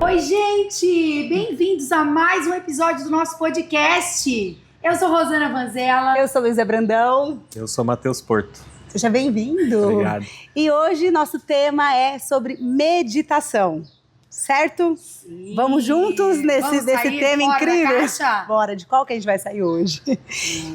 Oi, gente! Bem-vindos a mais um episódio do nosso podcast. Eu sou Rosana Vanzella. Eu sou Luísa Brandão. Eu sou Matheus Porto. Seja bem-vindo. Obrigado. E hoje nosso tema é sobre meditação, certo? Sim. Vamos juntos nesse tema incrível? Bora, de qual que a gente vai sair hoje?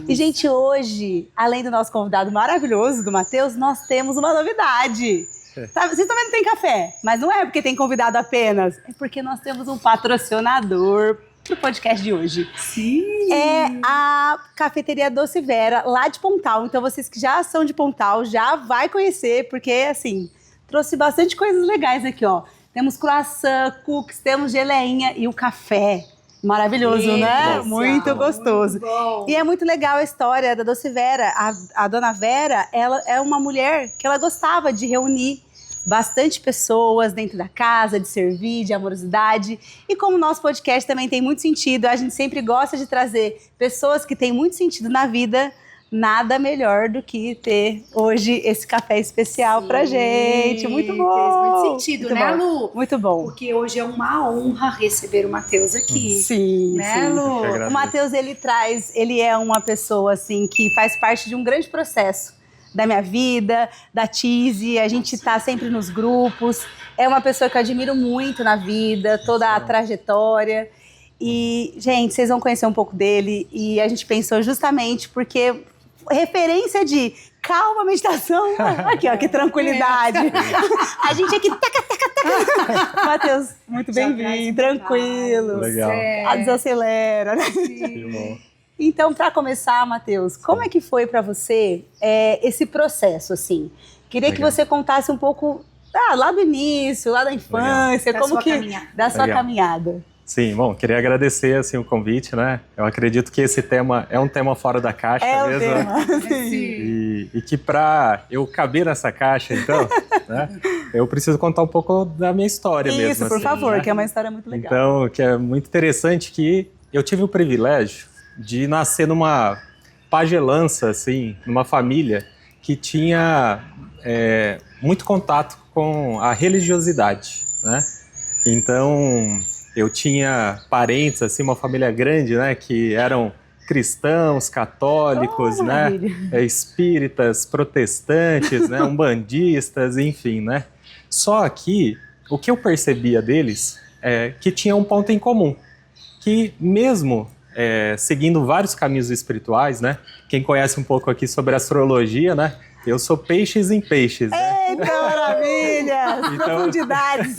E, gente, hoje, além do nosso convidado maravilhoso, do Matheus, nós temos uma novidade. Sabe, vocês também não tem café, mas não é porque tem convidado apenas, é porque nós temos um patrocinador pro podcast de hoje. Sim! É a Cafeteria Doce Vera, lá de Pontal. Então vocês que já são de Pontal, já vai conhecer, porque assim, trouxe bastante coisas legais aqui, ó. Temos croissant, cookies, temos geleinha e o café. Maravilhoso, né? Muito gostoso. Muito E é muito legal a história da Doce Vera. A dona Vera, ela é uma mulher que ela gostava de reunir bastante pessoas dentro da casa, de servir, de amorosidade. E como o nosso podcast também tem muito sentido, a gente sempre gosta de trazer pessoas que têm muito sentido na vida. Nada melhor do que ter hoje esse café especial pra gente. Muito bom! Fez muito sentido, muito né, bom. Lu? Muito bom. Porque hoje é uma honra receber o Matheus aqui. Sim, né, sim. Lu? O Matheus, ele é uma pessoa assim que faz parte de um grande processo da minha vida, da Tizi. A gente tá sempre nos grupos. É uma pessoa que eu admiro muito na vida, toda a trajetória. E, gente, vocês vão conhecer um pouco dele. E a gente pensou justamente porque referência de calma, meditação. Aqui, ó, que tranquilidade. A gente aqui, taca. Matheus, muito bem-vindo, tranquilo. Legal. Desacelera, né? Que bom. Então, para começar, Matheus, como é que foi para você esse processo, assim? Queria que você contasse um pouco lá do início, lá da infância, Da como sua que caminhada. da sua Legal. caminhada. Sim, bom, queria agradecer assim, o convite, né? Eu acredito que esse tema é um tema fora da caixa mesmo. Tema. Sim. E que para eu caber nessa caixa, então, né? Eu preciso contar um pouco da minha história mesmo. Isso, por assim, favor, né? que é uma história muito legal. Então, que é muito interessante que eu tive o privilégio de nascer numa pagelança, assim, numa família que tinha muito contato com a religiosidade, né? Então, eu tinha parentes, assim, uma família grande, né, que eram cristãos, católicos, né, espíritas, protestantes, né, umbandistas, enfim, né. Só que o que eu percebia deles é que tinha um ponto em comum, que mesmo seguindo vários caminhos espirituais, né, quem conhece um pouco aqui sobre astrologia, né, eu sou peixes em peixes, né? Eita, maravilha! Profundidades!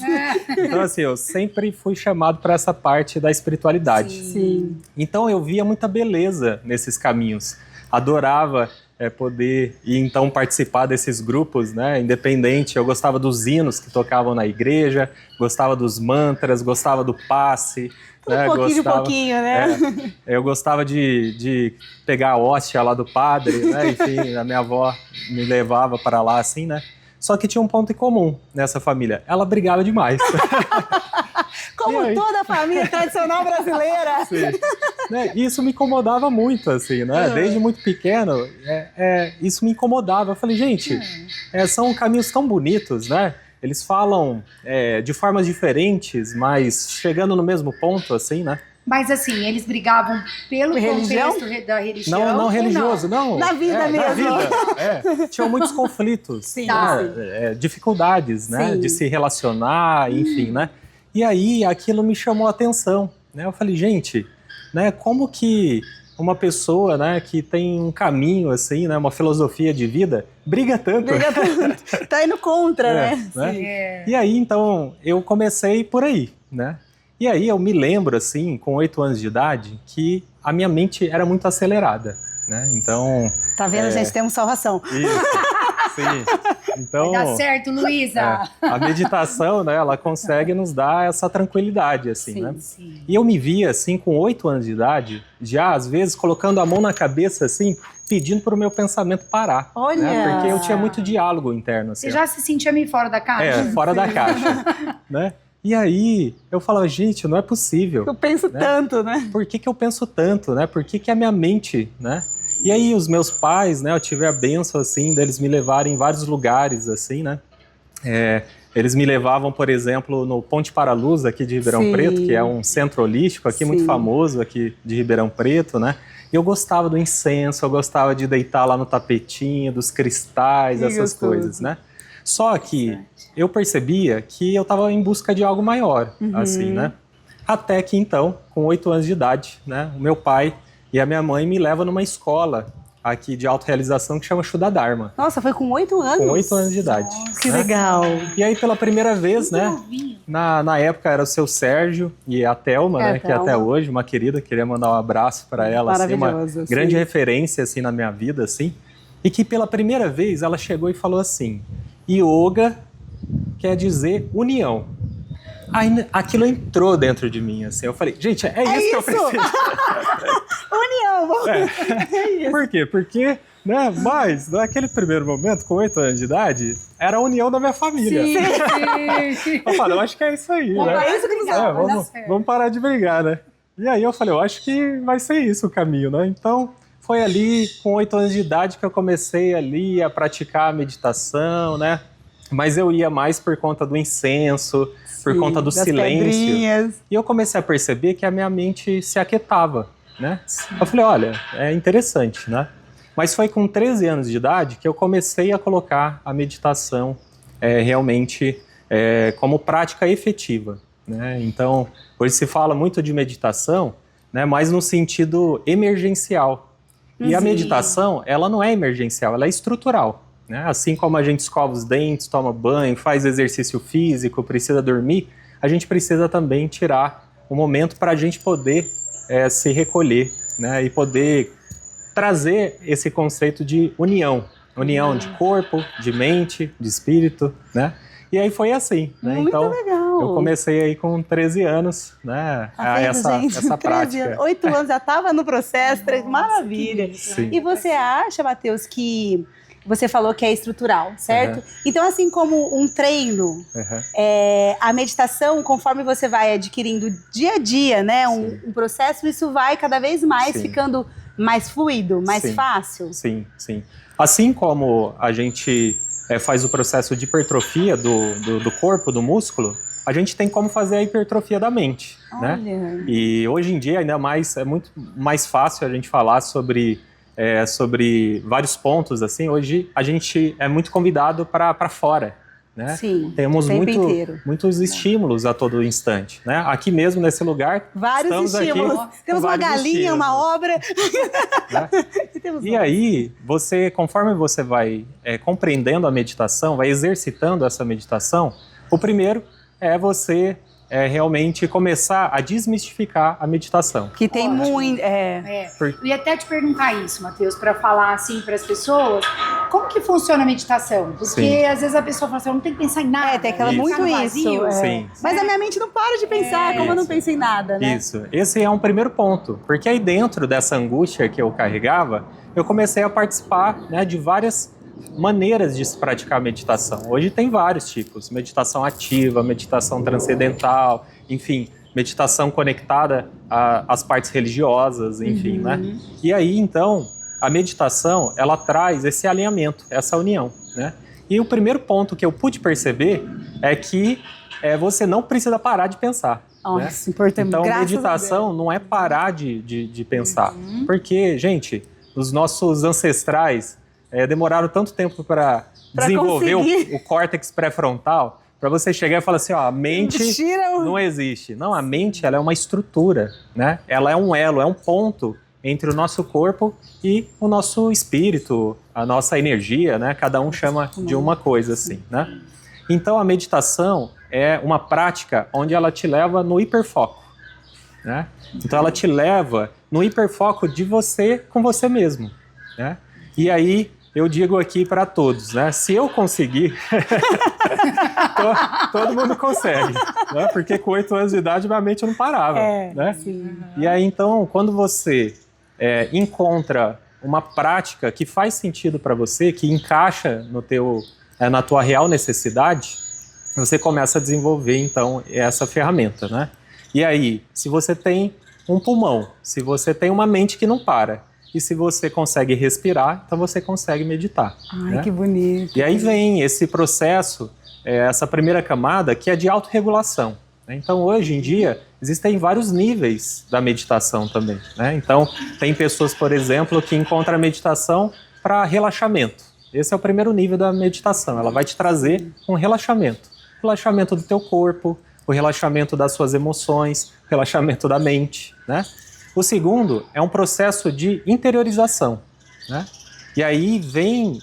Então, assim, eu sempre fui chamado para essa parte da espiritualidade. Sim. Então, eu via muita beleza nesses caminhos. Adorava poder ir, então, participar desses grupos, né? Independente, eu gostava dos hinos que tocavam na igreja, gostava dos mantras, gostava do passe. Um pouquinho de pouquinho, né? Eu gostava de pegar a hóstia lá do padre, né? Enfim, a minha avó me levava para lá, assim, né? Só que tinha um ponto em comum nessa família. Ela brigava demais. Como toda a família tradicional brasileira. Sim. Né? Isso me incomodava muito, assim, né? Desde muito pequeno, isso me incomodava. Eu falei, gente, são caminhos tão bonitos, né? Eles falam de formas diferentes, mas chegando no mesmo ponto, assim, né? Mas assim, eles brigavam pelo Religião? contexto da religião? Não religioso, não. Na vida mesmo. Na vida, tinham muitos conflitos, Sim. né? Dificuldades, né? Sim. De se relacionar, enfim, né? E aí, aquilo me chamou a atenção, né? Eu falei, gente, né? Como que uma pessoa, né, que tem um caminho, assim, né? Uma filosofia de vida, briga tanto. Tá indo contra, né? E aí, então, eu comecei por aí, né? E aí eu me lembro, assim, com 8 anos de idade, que a minha mente era muito acelerada, né? Então... Tá vendo, gente? Temos salvação. Isso, sim. Então, vai dar certo, Luísa! A meditação, né, ela consegue nos dar essa tranquilidade, assim, Sim, né? Sim. E eu me via, assim, com 8 anos de idade, já, às vezes, colocando a mão na cabeça, assim, pedindo para o meu pensamento parar. Olha! Né? Porque eu tinha muito diálogo interno, assim. Você já se sentia meio fora da caixa? Fora da caixa, né? E aí, eu falava, gente, não é possível. Eu penso tanto, né? Por que eu penso tanto, né? Por que a minha mente, né? E aí, os meus pais, né? Eu tive a bênção, assim, deles me levarem em vários lugares, assim, né? Eles me levavam, por exemplo, no Ponte para a Luz, aqui de Ribeirão Sim. Preto, que é um centro holístico aqui muito Sim. famoso aqui de Ribeirão Preto, né? E eu gostava do incenso, eu gostava de deitar lá no tapetinho, dos cristais, Que essas gostoso. coisas, né? Só que eu percebia que eu estava em busca de algo maior, assim, né? Até que então, com 8 anos de idade, né? O meu pai e a minha mãe me levam numa escola aqui de autorrealização que chama Shuddha Dharma, Nossa, foi com 8 anos? com 8 anos de idade. Que né? legal. E aí, pela primeira vez, Muito né? novinho. Na época era o seu Sérgio e a Thelma, É, né? Que Thelma. até hoje, uma querida, queria mandar um abraço para ela, assim, uma Maravilhosa, grande sim. referência assim na minha vida, assim. E que pela primeira vez ela chegou e falou assim: yoga quer dizer união. Aí aquilo entrou dentro de mim, assim. Eu falei, gente, é isso que eu preciso. União. É isso. Por quê? Porque, né? Mas naquele primeiro momento, com 8 anos de idade, era a união da minha família. Sim. Eu falei, eu acho que é isso aí, né? É isso que nos Legal, vai dar vamos, certo. vamos parar de brigar, né? E aí eu falei, eu acho que vai ser isso o caminho, né? Então, foi ali, com 8 anos de idade, que eu comecei ali a praticar a meditação, né? Mas eu ia mais por conta do incenso, por Sim, conta do das silêncio. pedrinhas. E eu comecei a perceber que a minha mente se aquietava, né? Eu falei, olha, é interessante, né? Mas foi com 13 anos de idade que eu comecei a colocar a meditação realmente como prática efetiva, né? Então, hoje se fala muito de meditação, né? Mas no sentido emergencial. E a Sim. meditação, ela não é emergencial, ela é estrutural, né? Assim como a gente escova os dentes, toma banho, faz exercício físico, precisa dormir, a gente precisa também tirar um momento para a gente poder se recolher, né? E poder trazer esse conceito de união de corpo, de mente, de espírito, né? E aí foi assim, né? Muito Então, legal. eu comecei aí com 13 anos, né? Tá a vendo, essa gente? 13 prática. anos, 8 anos já estava no processo, maravilha. Sim. E você acha, Matheus, que você falou que é estrutural, certo? Uhum. Então, assim como um treino, Uhum. a meditação, conforme você vai adquirindo dia a dia, né, um processo, isso vai cada vez mais Sim. ficando mais fluido, mais Sim. fácil. Sim, sim. Assim como a gente faz o processo de hipertrofia do corpo, do músculo, a gente tem como fazer a hipertrofia da mente, né? Olha. E hoje em dia ainda mais é muito mais fácil a gente falar sobre vários pontos assim. Hoje a gente é muito convidado para fora, né? Sim, Temos o tempo inteiro. muitos estímulos a todo instante, né? Aqui mesmo nesse lugar Vários estamos aqui estímulos. com Temos uma vários galinha, estímulos, uma obra. né? E temos E aí, conforme você vai compreendendo a meditação, vai exercitando essa meditação, o primeiro é você realmente começar a desmistificar a meditação. que tem Ótimo. muito. Eu ia até te perguntar isso, Matheus, para falar assim para as pessoas, como que funciona a meditação? Porque Sim. às vezes a pessoa fala assim, eu não tem que pensar em nada. Tem aquela Isso. muito Ficar no isso. vazio. Sim. Mas a minha mente não para de pensar, como eu não Isso. penso em nada, né? Isso. Esse é um primeiro ponto, porque aí dentro dessa angústia que eu carregava, eu comecei a participar, né, de várias maneiras de se praticar meditação. Hoje tem vários tipos: meditação ativa, meditação transcendental, enfim, meditação conectada às partes religiosas, enfim, né? E aí, então, a meditação, ela traz esse alinhamento, essa união, né? E o primeiro ponto que eu pude perceber é que você não precisa parar de pensar. Né? Nossa, importante. Então, Graças meditação não é parar de pensar. Porque, gente, os nossos ancestrais demoraram tanto tempo para desenvolver conseguir. o córtex pré-frontal, para você chegar e falar assim, ó, a mente Tira o- não existe. Não, a mente, ela é uma estrutura, né? Ela é um elo, é um ponto entre o nosso corpo e o nosso espírito, a nossa energia, né? Cada um chama de uma coisa assim, né? Então, a meditação é uma prática onde ela te leva no hiperfoco, né? Então, ela te leva no hiperfoco de você com você mesmo, né? E aí, eu digo aqui para todos, né? Se eu conseguir, todo mundo consegue, né? Porque com 8 anos de idade, minha mente não parava, né? Sim. E aí, então, quando você encontra uma prática que faz sentido para você, que encaixa na tua real necessidade, você começa a desenvolver, então, essa ferramenta, né? E aí, se você tem um pulmão, se você tem uma mente que não para, e se você consegue respirar, então você consegue meditar. Ai, né? que bonito. E aí vem esse processo essa primeira camada que é de autorregulação. Então, hoje em dia, existem vários níveis da meditação também, né? Então, tem pessoas, por exemplo, que encontram a meditação para relaxamento. Esse é o primeiro nível da meditação. Ela vai te trazer um relaxamento. Relaxamento do teu corpo, o relaxamento das suas emoções, o relaxamento da mente, né? O segundo é um processo de interiorização, né? E aí vem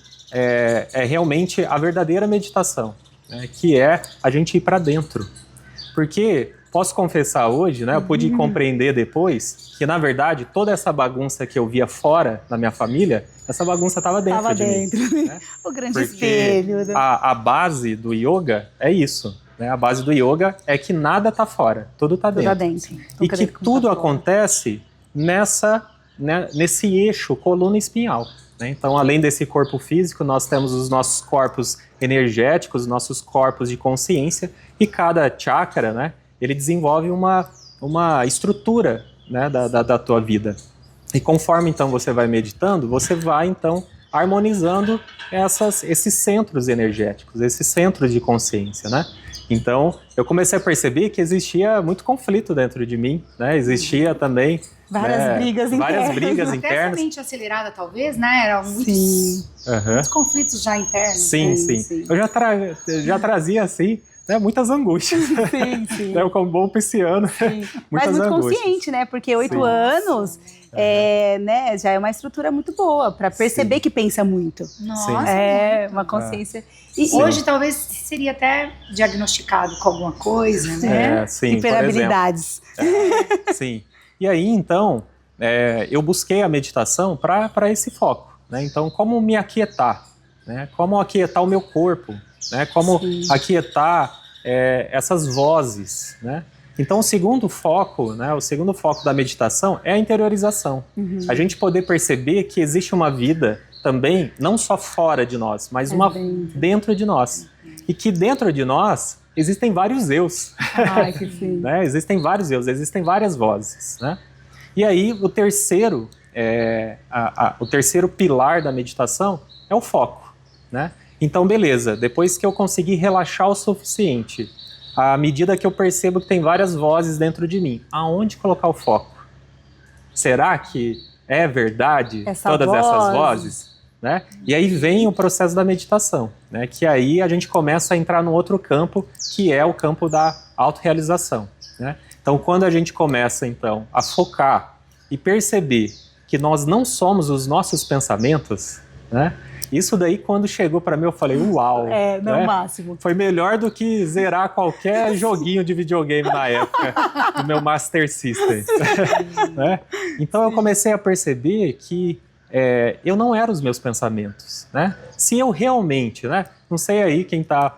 realmente a verdadeira meditação, né? Que é a gente ir para dentro. Porque, posso confessar hoje, né, eu pude compreender depois que, na verdade, toda essa bagunça que eu via fora da minha família, essa bagunça estava dentro de mim. Né? O grande Porque espelho. a base do yoga é isso. Né? A base do yoga é que nada está fora, tudo está dentro. E que tudo acontece nesse eixo coluna espinhal. Né? Então, além desse corpo físico, nós temos os nossos corpos energéticos, nossos corpos de consciência, e cada chakra, né, ele desenvolve uma estrutura, né, da tua vida. E conforme, então, você vai meditando, você vai, então, harmonizando esses centros energéticos, esses centros de consciência, né? Então, eu comecei a perceber que existia muito conflito dentro de mim, né? Existia também várias brigas internas. Até essa mente acelerada, talvez, né? Eram muitos conflitos já internos. Sim. Eu já trazia, assim, né, muitas angústias. Sim. Eu, como bom pisciano, mas muito angústias. Consciente, né? Porque 8 anos né, já é uma estrutura muito boa para perceber que pensa muito. Nossa, é uma consciência. E hoje talvez seria até diagnosticado com alguma coisa, né? Sim, hiperabilidades. Sim. E aí, então, eu busquei a meditação para esse foco. Né? Então, como me aquietar? Né? Como aquietar o meu corpo? Né? Como aquietar essas vozes? Né? Então, o segundo foco da meditação é a interiorização. A gente poder perceber que existe uma vida também, não só fora de nós, mas dentro de nós. E que dentro de nós existem vários eus. Ai, que sim. Né? Existem vários eus, existem várias vozes. Né? E aí, o terceiro pilar da meditação é o foco. Né? Então, beleza, depois que eu conseguir relaxar o suficiente, à medida que eu percebo que tem várias vozes dentro de mim, aonde colocar o foco? Será que é verdade todas essas vozes? Né? E aí vem o processo da meditação, né? Que aí a gente começa a entrar no outro campo, que é o campo da autorrealização. Né? Então, quando a gente começa, então, a focar e perceber que nós não somos os nossos pensamentos, né? Isso daí, quando chegou para mim, eu falei, uau! É, não né? o máximo. Foi melhor do que zerar qualquer joguinho de videogame na época, do meu Master System. Né? Então, eu comecei a perceber que eu não era os meus pensamentos. Né? Se eu realmente, né? Não sei aí quem está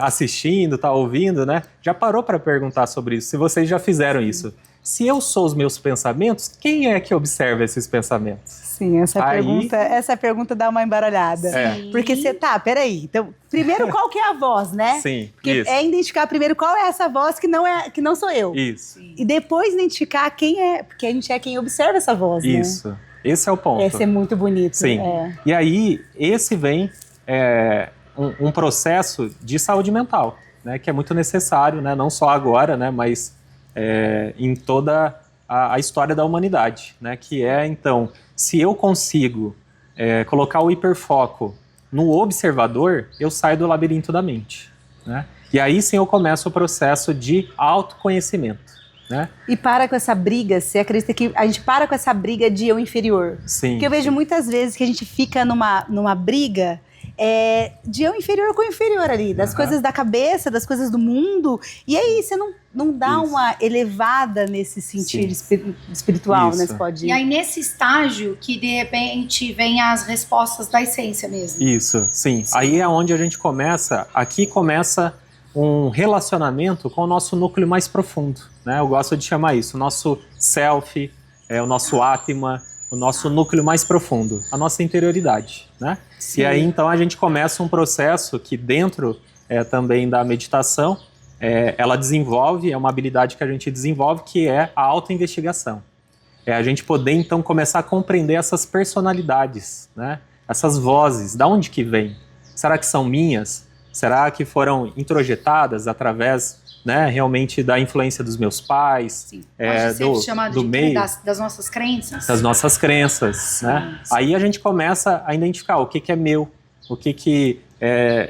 assistindo, está ouvindo, né? Já parou para perguntar sobre isso, se vocês já fizeram isso. Se eu sou os meus pensamentos, quem é que observa esses pensamentos? Sim, essa pergunta dá uma embaralhada. Porque você peraí. Então, primeiro, qual que é a voz, né? Sim, porque isso. É identificar primeiro qual é essa voz que não sou eu. Isso. E depois identificar quem é, porque a gente é quem observa essa voz, né? Isso. Esse é o ponto. Esse é muito bonito. Sim. E aí, esse vem um processo de saúde mental, né? Que é muito necessário, né? Não só agora, né? Mas em toda a história da humanidade, né? Que é, então, se eu consigo colocar o hiperfoco no observador, eu saio do labirinto da mente. Né? E aí sim eu começo o processo de autoconhecimento. Né? E para com essa briga, você acredita que a gente para com essa briga de eu inferior? Sim. Porque eu vejo muitas vezes que a gente fica numa briga de eu inferior com inferior ali, das coisas da cabeça, das coisas do mundo, e aí você não dá uma elevada nesse sentido espiritual, né? Você pode... E aí nesse estágio que de repente vem as respostas da essência mesmo. Isso, sim. Aí é onde a gente começa um relacionamento com o nosso núcleo mais profundo, né? Eu gosto de chamar isso, o nosso self, o nosso Atma, o nosso núcleo mais profundo, a nossa interioridade, né? Sim. E aí, então, a gente começa um processo que dentro também da meditação, ela desenvolve, é uma habilidade que a gente desenvolve, que é a autoinvestigação. A gente poder, então, começar a compreender essas personalidades, né? Essas vozes, da onde que vem? Será que são minhas? Será que foram introjetadas através, né, realmente da influência dos meus pais? Sim. Pode ser chamado de meio, das nossas crenças. das nossas crenças, né? Sim. Aí a gente começa a identificar o que é meu, o que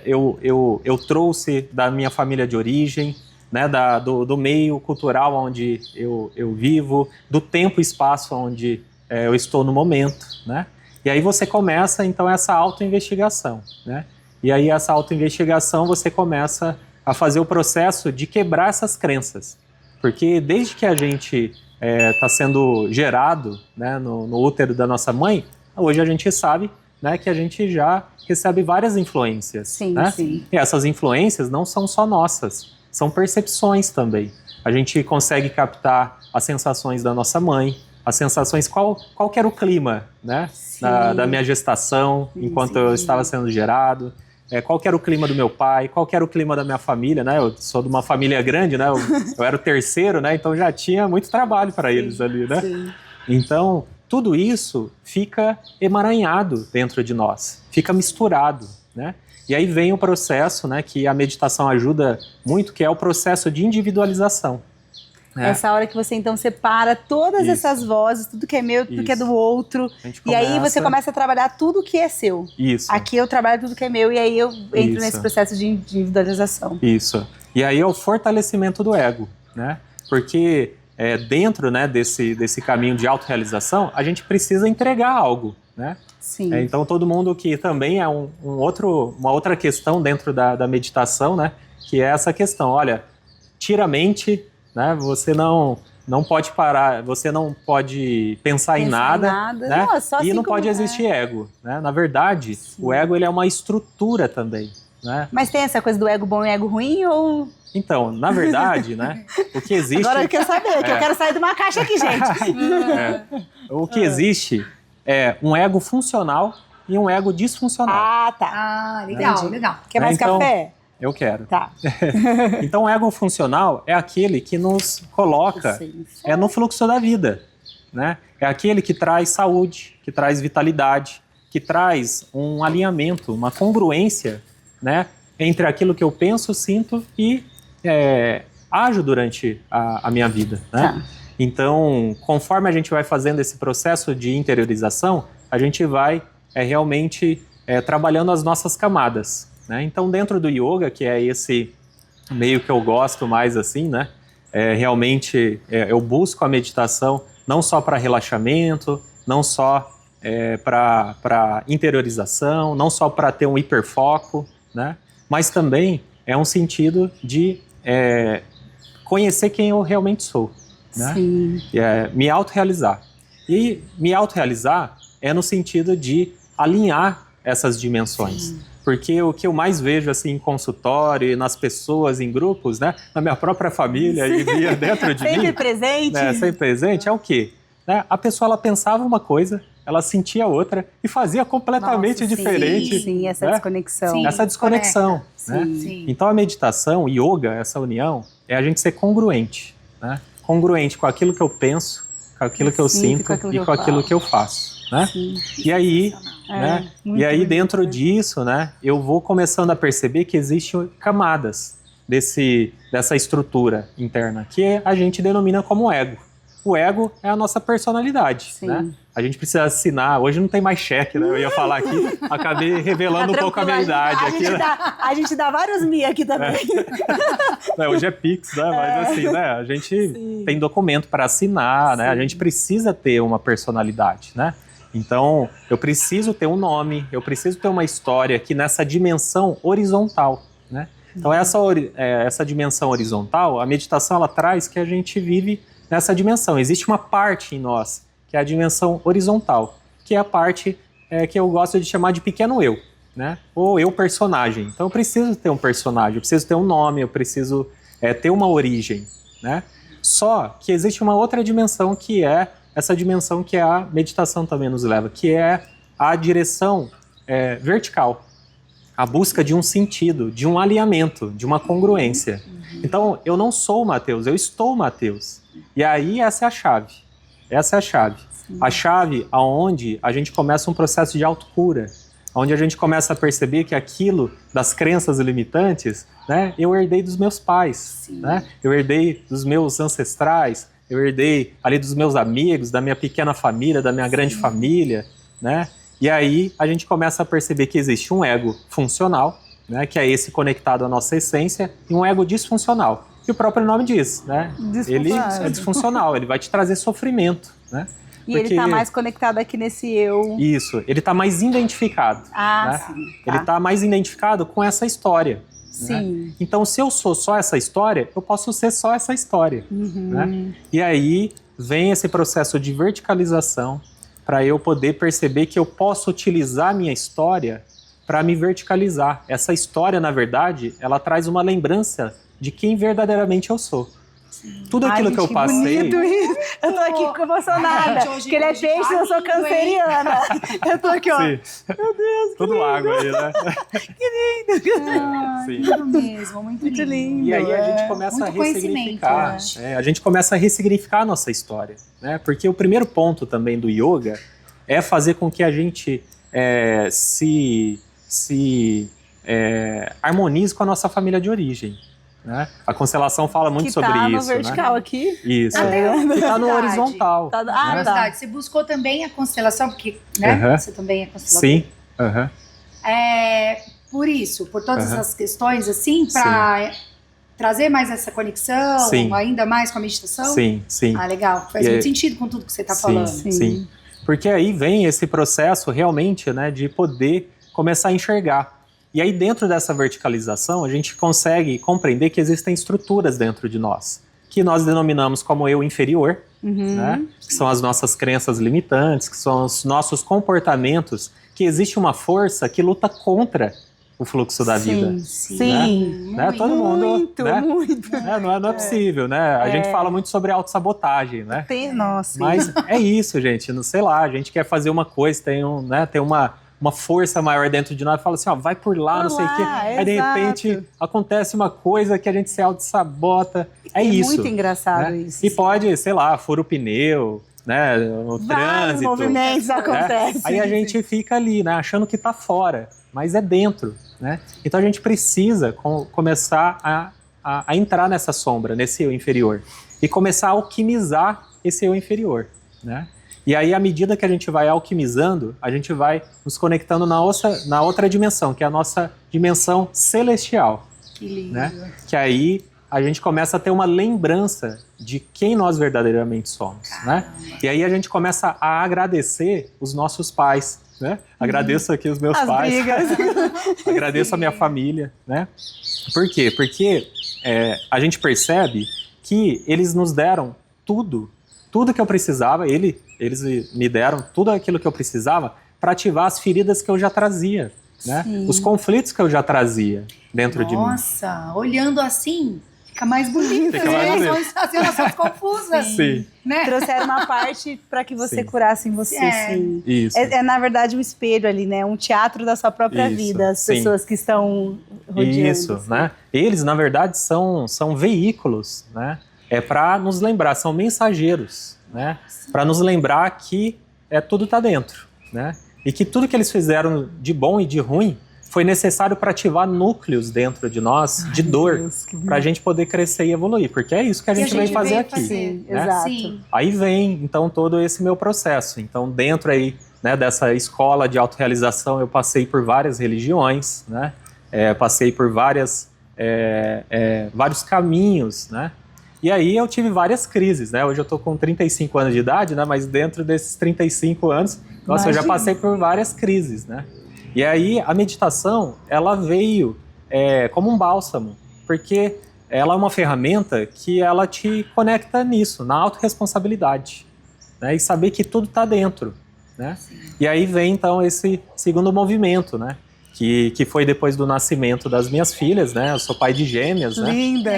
eu trouxe da minha família de origem, né, do meio cultural onde eu vivo, do tempo e espaço onde eu estou no momento, né? E aí você começa, então, essa autoinvestigação, né? E aí essa autoinvestigação você começa a fazer o processo de quebrar essas crenças. Porque desde que a gente está sendo gerado, né, no útero da nossa mãe, hoje a gente sabe, né, que a gente já recebe várias influências. Sim, né? sim. E essas influências não são só nossas, são percepções também. A gente consegue captar as sensações da nossa mãe, as sensações, qual que era o clima, né, da minha gestação, enquanto eu estava sendo gerado, qual que era o clima do meu pai, qual que era o clima da minha família, né? Eu sou de uma família grande, né? Eu era o terceiro, né? Então já tinha muito trabalho para eles ali, né? Sim. Então, tudo isso fica emaranhado dentro de nós, fica misturado, né? E aí vem o processo, né, que a meditação ajuda muito, que é o processo de individualização. Essa hora que você então separa todas essas vozes, tudo que é meu, tudo que é do outro, e aí você começa a trabalhar tudo que é seu. Isso. Aqui eu trabalho tudo que é meu e aí eu entro nesse processo de individualização. Isso. E aí é o fortalecimento do ego, né? Porque dentro, né, desse caminho de autorrealização, a gente precisa entregar algo, né? Sim. Então todo mundo que também é uma outra questão dentro da meditação, né? Que é essa questão, olha, tira a mente, né? Você não pode parar, você não pode pensar em nada, né? Não, só e assim não como pode existir ego, né? Na verdade, o ego ele é uma estrutura também, né? Mas tem essa coisa do ego bom e ego ruim ou... Então, na verdade, né? O que existe... Agora eu quero saber, que eu quero sair de uma caixa aqui, gente. O que existe é um ego funcional e um ego disfuncional. Ah, tá. Ah, legal, Entendi. legal. Quer mais Então, café? Eu quero. Tá. Então, o ego funcional é aquele que nos coloca no fluxo da vida, né? É aquele que traz saúde, que traz vitalidade, que traz um alinhamento, uma congruência, né, entre aquilo que eu penso, sinto e ajo durante a minha vida, né? Tá. Então, conforme a gente vai fazendo esse processo de interiorização, a gente vai realmente trabalhando as nossas camadas, né? Então, dentro do yoga, que é esse meio que eu gosto mais assim, né? Realmente eu busco a meditação não só para relaxamento, não só para interiorização, não só para ter um hiperfoco, né? Mas também é um sentido de conhecer quem eu realmente sou, né? Sim. Me autorrealizar. E me autorrealizar é no sentido de alinhar essas dimensões. Sim. Porque o que eu mais vejo assim em consultório e nas pessoas, em grupos, né, na minha própria família e via dentro de mim... Sempre presente. Né, sempre presente, é o quê? Né, a pessoa ela pensava uma coisa, ela sentia outra e fazia completamente diferente. Sim, essa né? desconexão. Sim, essa desconexão. Né? Sim. Então a meditação, o yoga, essa união, é a gente ser congruente. Né? Congruente com aquilo que eu penso, com aquilo que eu sinto e com aquilo que eu faço. Né? E aí, né? E aí dentro disso, né, eu vou começando a perceber que existem camadas dessa estrutura interna, que a gente denomina como ego. O ego é a nossa personalidade, né? A gente precisa assinar, hoje não tem mais cheque, né? Eu ia falar aqui, acabei revelando um pouco a minha idade aqui. A gente dá vários mi aqui também. Hoje é Pix, né? Mas assim, né? A gente tem documento para assinar, né? A gente precisa ter uma personalidade, né? Então, eu preciso ter um nome, eu preciso ter uma história aqui nessa dimensão horizontal, né? Então, essa dimensão horizontal, a meditação, ela traz que a gente vive nessa dimensão. Existe uma parte em nós, que é a dimensão horizontal, que é a parte que eu gosto de chamar de pequeno eu, né? Ou eu personagem. Então, eu preciso ter um personagem, eu preciso ter um nome, eu preciso ter uma origem, né? Só que existe uma outra dimensão que é essa dimensão que a meditação também nos leva, que é a direção vertical, a busca de um sentido, de um alinhamento, de uma congruência. Então, eu não sou o Matheus, eu estou o Matheus. E aí, essa é a chave. Essa é a chave. A chave aonde a gente começa um processo de autocura, onde a gente começa a perceber que aquilo das crenças limitantes, né, eu herdei dos meus pais, né? Eu herdei dos meus ancestrais, eu herdei ali dos meus amigos, da minha pequena família, da minha grande família, né? E aí a gente começa a perceber que existe um ego funcional, né, que é esse conectado à nossa essência, e um ego disfuncional. E o próprio nome diz, né? Ele é disfuncional, ele vai te trazer sofrimento, né? E ele está mais conectado aqui nesse eu. Isso, ele está mais identificado. Né? Sim. Ele está mais identificado com essa história. Sim. Né? Então, se eu sou só essa história, eu posso ser só essa história. Né? E aí vem esse processo de verticalização para eu poder perceber que eu posso utilizar a minha história para me verticalizar. Essa história, na verdade, ela traz uma lembrança de quem verdadeiramente eu sou. Tudo aquilo que eu passei... Bonito isso. Eu tô aqui emocionada, porque ele é peixe e eu sou canceriana. Eu tô aqui, ó. Sim. Meu Deus, tudo água aí, né? que lindo. Sim. Lindo mesmo, muito lindo. E aí a gente começa a ressignificar. A gente começa a ressignificar a nossa história. Né? Porque o primeiro ponto também do yoga é fazer com que a gente se harmonize com a nossa família de origem. Né? A constelação fala muito sobre isso. Que tá no vertical, né? Aqui. Isso. Que tá no horizontal. Verdade. Você buscou também a constelação, porque né? Você também é constelador. Sim. Por isso, por todas essas questões, assim, para trazer mais essa conexão, ainda mais com a meditação? Sim. Ah, legal. Faz muito sentido com tudo que você está falando. Sim. Porque aí vem esse processo realmente, né, de poder começar a enxergar. E aí dentro dessa verticalização a gente consegue compreender que existem estruturas dentro de nós, que nós denominamos como eu inferior, né? Que são as nossas crenças limitantes, que são os nossos comportamentos, que existe uma força que luta contra o fluxo da vida. Sim. Né? Todo mundo, muito, né? muito. Não é possível, né? A gente fala muito sobre autossabotagem, né? Nossa. Mas é isso, gente. Não sei lá, a gente quer fazer uma coisa, tem uma força maior dentro de nós, fala assim, ó, vai por lá, não sei o quê. Aí, de repente, acontece uma coisa que a gente se auto-sabota. É isso. É muito engraçado, né? isso. E pode, sei lá, fura o pneu, né? O trânsito. Movimentos acontecem. Aí a gente fica ali, né? Achando que tá fora, mas é dentro, né? Então a gente precisa começar a entrar nessa sombra, nesse eu inferior. E começar a alquimizar esse eu inferior, né? E aí, à medida que a gente vai alquimizando, a gente vai nos conectando na outra dimensão, que é a nossa dimensão celestial. Que lindo. Né? Que aí a gente começa a ter uma lembrança de quem nós verdadeiramente somos. Né? E aí a gente começa a agradecer os nossos pais. Né? Agradeço aqui os meus pais. Agradeço a minha família. Né? Por quê? Porque a gente percebe que eles nos deram tudo que eu precisava, eles me deram tudo aquilo que eu precisava para ativar as feridas que eu já trazia, né? Os conflitos que eu já trazia dentro de mim. Nossa, olhando assim, fica mais bonito. Fica mais bonito. As relações confusas. Sim. Né? Trouxeram uma parte para que você curasse em você. Sim. Isso. É, na verdade, um espelho ali, né? Um teatro da sua própria vida, as pessoas que estão rodeando. Isso, né? Eles, na verdade, são veículos, né? É para nos lembrar, são mensageiros, né? Para nos lembrar que tudo está dentro, né? E que tudo que eles fizeram de bom e de ruim foi necessário para ativar núcleos dentro de nós, de dor, para a gente poder crescer e evoluir, porque é isso que a gente veio fazer aqui. Sim, né? Exato. Sim. Aí vem, então, todo esse meu processo. Então, dentro aí, né, dessa escola de autorrealização, eu passei por várias religiões, né? Passei por vários caminhos, né? E aí eu tive várias crises, né? Hoje eu tô com 35 anos de idade, né? Mas dentro desses 35 anos, nossa, eu já passei por várias crises, né? E aí a meditação, ela veio como um bálsamo, porque ela é uma ferramenta que ela te conecta nisso, na autorresponsabilidade, né? E saber que tudo tá dentro, né? E aí vem então esse segundo movimento, né? Que foi depois do nascimento das minhas filhas, né? Eu sou pai de gêmeas, né? Lindas!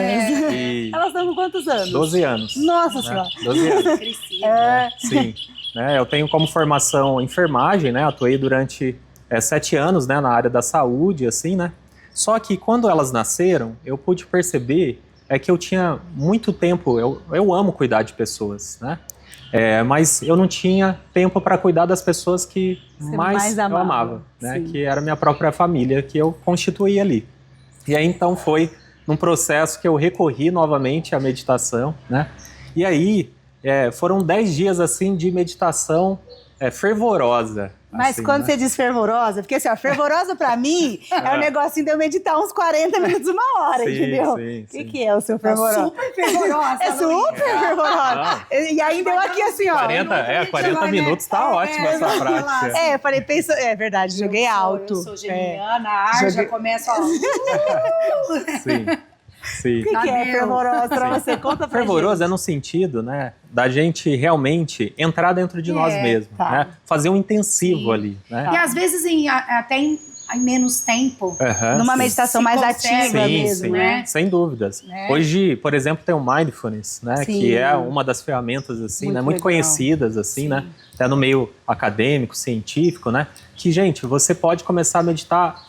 E elas estão com quantos anos? 12 anos. Nossa né? Senhora! 12 anos. Crescida. Sim. Né? Eu tenho como formação enfermagem, né? Atuei durante 7 anos, né? Na área da saúde, assim, né? Só que quando elas nasceram, eu pude perceber que eu tinha muito tempo... Eu amo cuidar de pessoas, né? Mas eu não tinha tempo para cuidar das pessoas que Você mais mais eu amava, amava, né? sim. Que era a minha própria família, que eu constituí ali. E aí então foi num processo que eu recorri novamente à meditação, né? E aí foram 10 dias assim de meditação fervorosa. Mas assim, quando né? você diz fervorosa, porque assim, ó, fervorosa pra mim é um negocinho de eu meditar uns 40 minutos, uma hora, Sim, entendeu? sim, O que, sim. que é o seu fervorosa? Super fervorosa. É super fervorosa. Não. E ainda eu aqui assim, ó. 40 minutos tá ótima essa prática. Eu falei, pensa, é verdade, joguei alto. Eu sou geminiana, a ar já começa, ó. Sim, sim. O que é fervorosa pra Sim. você? Conta pra Fervoroso é gente. no sentido, né, da gente realmente entrar dentro de nós mesmos, tá. né? Fazer um intensivo Sim. ali, né? E às vezes até em menos tempo. Aham, Numa sim. meditação Se mais consegue. ativa Sim, mesmo, sim, né? sem dúvidas. Né? Hoje, por exemplo, tem o Mindfulness, né, Sim. que é uma das ferramentas assim, Muito né, muito legal. conhecidas assim, né, até no meio acadêmico, científico, né, que gente, você pode começar a meditar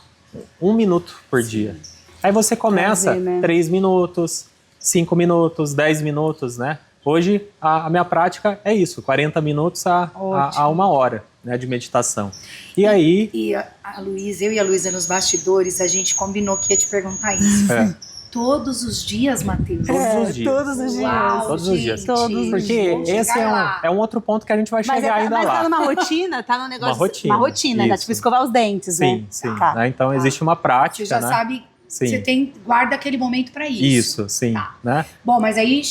1 minuto por dia. Aí você começa Prazer, né? 3 minutos, 5 minutos, 10 minutos, né? Hoje a minha prática é isso, 40 minutos a 1 hora, né, de meditação. E aí E eu e a Luísa nos bastidores, a gente combinou que ia te perguntar isso. Todos os dias, Matheus? Todos os dias. Todos os dias. Uau, Todos os dias. gente. Todos os Porque Vamos esse chegar lá. é um outro ponto que a gente vai chegar ainda lá. Tá numa rotina, tá num negócio. Uma rotina, né? isso. Tipo escovar os dentes, né? Sim, sim. Tá. Né? Então existe uma prática, Você já né? sabe, Sim. você guarda aquele momento para isso. Isso, sim. Tá. Né? Bom, mas aí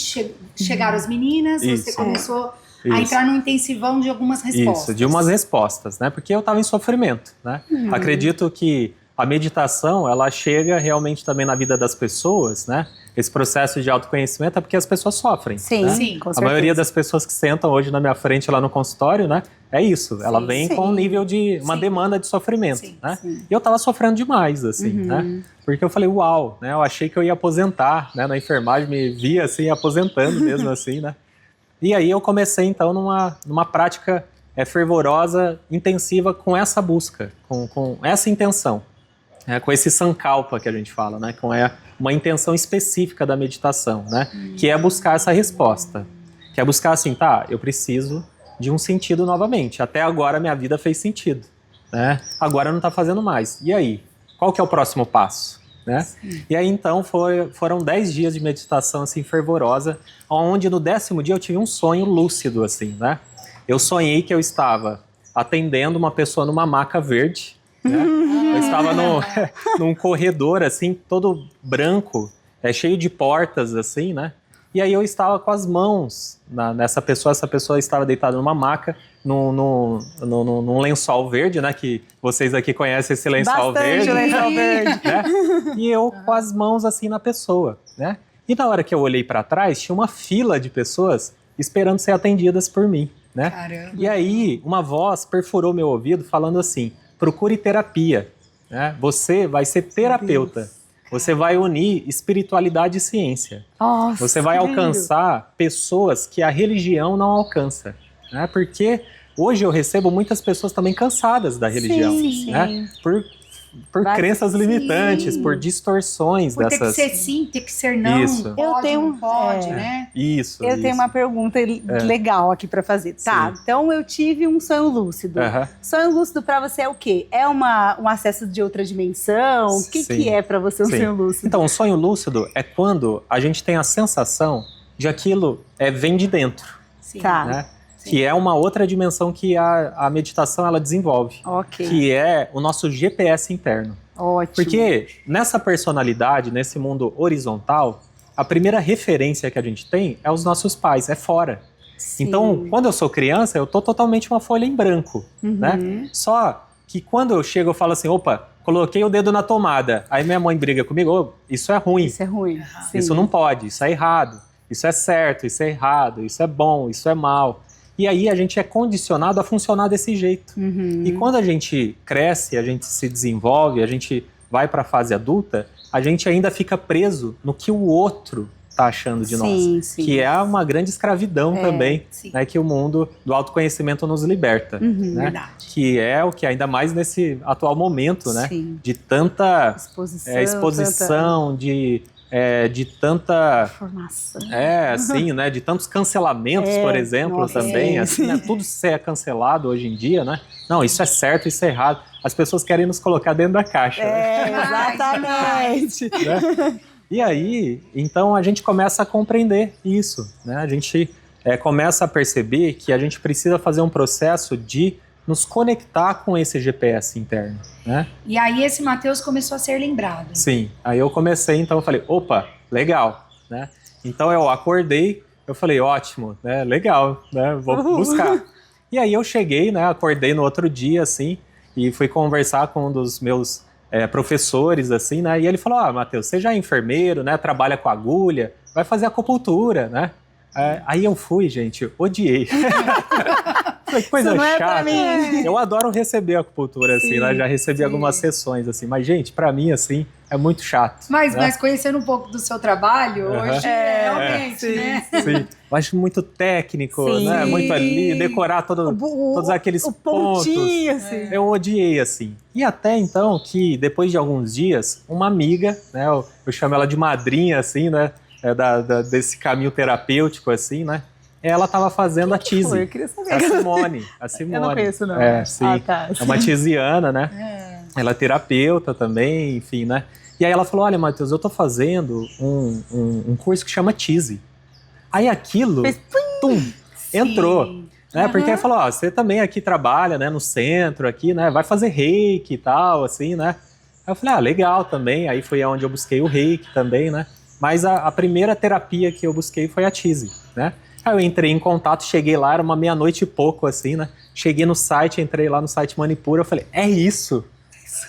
chegaram as meninas, você Isso. começou a Isso. entrar num intensivão de algumas respostas. Isso, de umas respostas, né? Porque eu estava em sofrimento, né? Acredito que a meditação, ela chega realmente também na vida das pessoas, né? Esse processo de autoconhecimento é porque as pessoas sofrem. Sim, né? Sim. com A certeza. maioria das pessoas que sentam hoje na minha frente lá no consultório, né? É isso. Ela vem com um nível de uma Sim. demanda de sofrimento, Sim, né? sim. E eu tava sofrendo demais, assim, né? Porque eu falei, uau, né? Eu achei que eu ia aposentar, né? Na enfermagem me via assim aposentando mesmo assim, né? E aí eu comecei então numa prática fervorosa, intensiva com essa busca, com essa intenção. Com esse sankalpa que a gente fala, né? Com uma intenção específica da meditação, né? Que é buscar essa resposta. Que é buscar assim, tá, eu preciso de um sentido novamente. Até agora minha vida fez sentido, né? Agora não tá fazendo mais. E aí? Qual que é o próximo passo? Né? E aí então foram 10 dias de meditação assim fervorosa, onde no 10º dia eu tive um sonho lúcido assim, né? Eu sonhei que eu estava atendendo uma pessoa numa maca verde, né? Eu estava num corredor assim, todo branco, cheio de portas assim, né? E aí eu estava com as mãos nessa pessoa, essa pessoa estava deitada numa maca, num lençol verde, né? Que vocês aqui conhecem esse lençol Bastante verde. lençol verde. Né? E eu com as mãos assim na pessoa, né? E na hora que eu olhei para trás, tinha uma fila de pessoas esperando ser atendidas por mim, né? Caramba. E aí uma voz perfurou meu ouvido falando assim: procure terapia, né? Você vai ser terapeuta. Você vai unir espiritualidade e ciência. Nossa, Você vai que lindo. alcançar pessoas que a religião não alcança, né? Porque hoje eu recebo muitas pessoas também cansadas da religião, Sim, né? Por Vai- crenças limitantes, sim. por distorções Por ter que dessas. ser sim, ter que ser não. Isso. Pode, Eu tenho- não pode, é. né? Isso. Eu tenho isso. uma pergunta legal aqui pra fazer. Tá, Sim. então eu tive um sonho lúcido. Aham. Sonho lúcido pra você é o quê? É um acesso de outra dimensão? O que, Sim. que é pra você um Sim. sonho lúcido? Então, o sonho lúcido é quando a gente tem a sensação de aquilo vem de dentro, Sim. Tá. né? Que é uma outra dimensão que a meditação ela desenvolve, Ok, que é o nosso GPS interno. ótimo. Porque nessa personalidade, nesse mundo horizontal, a primeira referência que a gente tem é os nossos pais, é fora. Sim. Então, quando eu sou criança, eu tô totalmente uma folha em branco, né? Só que quando eu chego, eu falo assim, opa, coloquei o dedo na tomada. Aí minha mãe briga comigo, "Ô, isso é ruim, Isso é ruim. Sim. isso não pode, isso é errado, isso é certo, isso é errado, isso é bom, isso é mal." E aí a gente é condicionado a funcionar desse jeito. E quando a gente cresce, a gente se desenvolve, a gente vai para a fase adulta, a gente ainda fica preso no que o outro está achando de Sim, nós. sim. Que é uma grande escravidão também, sim. né, que o mundo do autoconhecimento nos liberta. Né? Verdade. Que é o que ainda mais nesse atual momento, né? Sim. De tanta Exposição. exposição, de de tanta... Formação. Assim, né? De tantos cancelamentos, por exemplo, nossa, também. Assim, né, tudo se é cancelado hoje em dia, né? Não, isso é certo, isso é errado. As pessoas querem nos colocar dentro da caixa. Né? Exatamente. Né? E aí, então, a gente começa a compreender isso, né? A gente começa a perceber que a gente precisa fazer um processo de nos conectar com esse GPS interno, né? E aí esse Matheus começou a ser lembrado. Sim, aí eu comecei, então eu falei, opa, legal, né? Então eu acordei, eu falei, ótimo, né? Legal, né? Vou buscar. E aí eu cheguei, né? Acordei no outro dia, assim, e fui conversar com um dos meus professores, assim, né? E ele falou, Matheus, você já é enfermeiro, né? Trabalha com agulha, vai fazer acupuntura, né? Aí eu fui, gente, odiei. Foi coisa chata. Pra mim. Eu adoro receber acupuntura, assim, né? Já recebi algumas sessões, assim. Mas, gente, pra mim, assim, é muito chato. Mas conhecendo um pouco do seu trabalho, hoje realmente, né? Sim. Eu acho muito técnico, né? Muito ali, decorar todos aqueles pontos. Assim. Eu odiei, assim. E até então que, depois de alguns dias, uma amiga, né? Eu chamo ela de madrinha, assim, né? Desse caminho terapêutico, assim, né? Ela estava fazendo a tise. Eu queria saber. A Simone. Eu não conheço, não. Sim. Tá. É uma tisiana, né? Ela é terapeuta também, enfim, né? E aí ela falou, olha, Matheus, eu tô fazendo um curso que chama tise. Aí aquilo, entrou. Né? Porque ela falou, você também aqui trabalha, né? No centro aqui, né? Vai fazer reiki e tal, assim, né? Aí eu falei, legal também. Aí foi onde eu busquei o reiki também, né? Mas a primeira terapia que eu busquei foi a tise, né? Aí eu entrei em contato, cheguei lá, era uma meia-noite e pouco, assim, né? Cheguei no site, entrei lá no site Manipura, eu falei, é isso!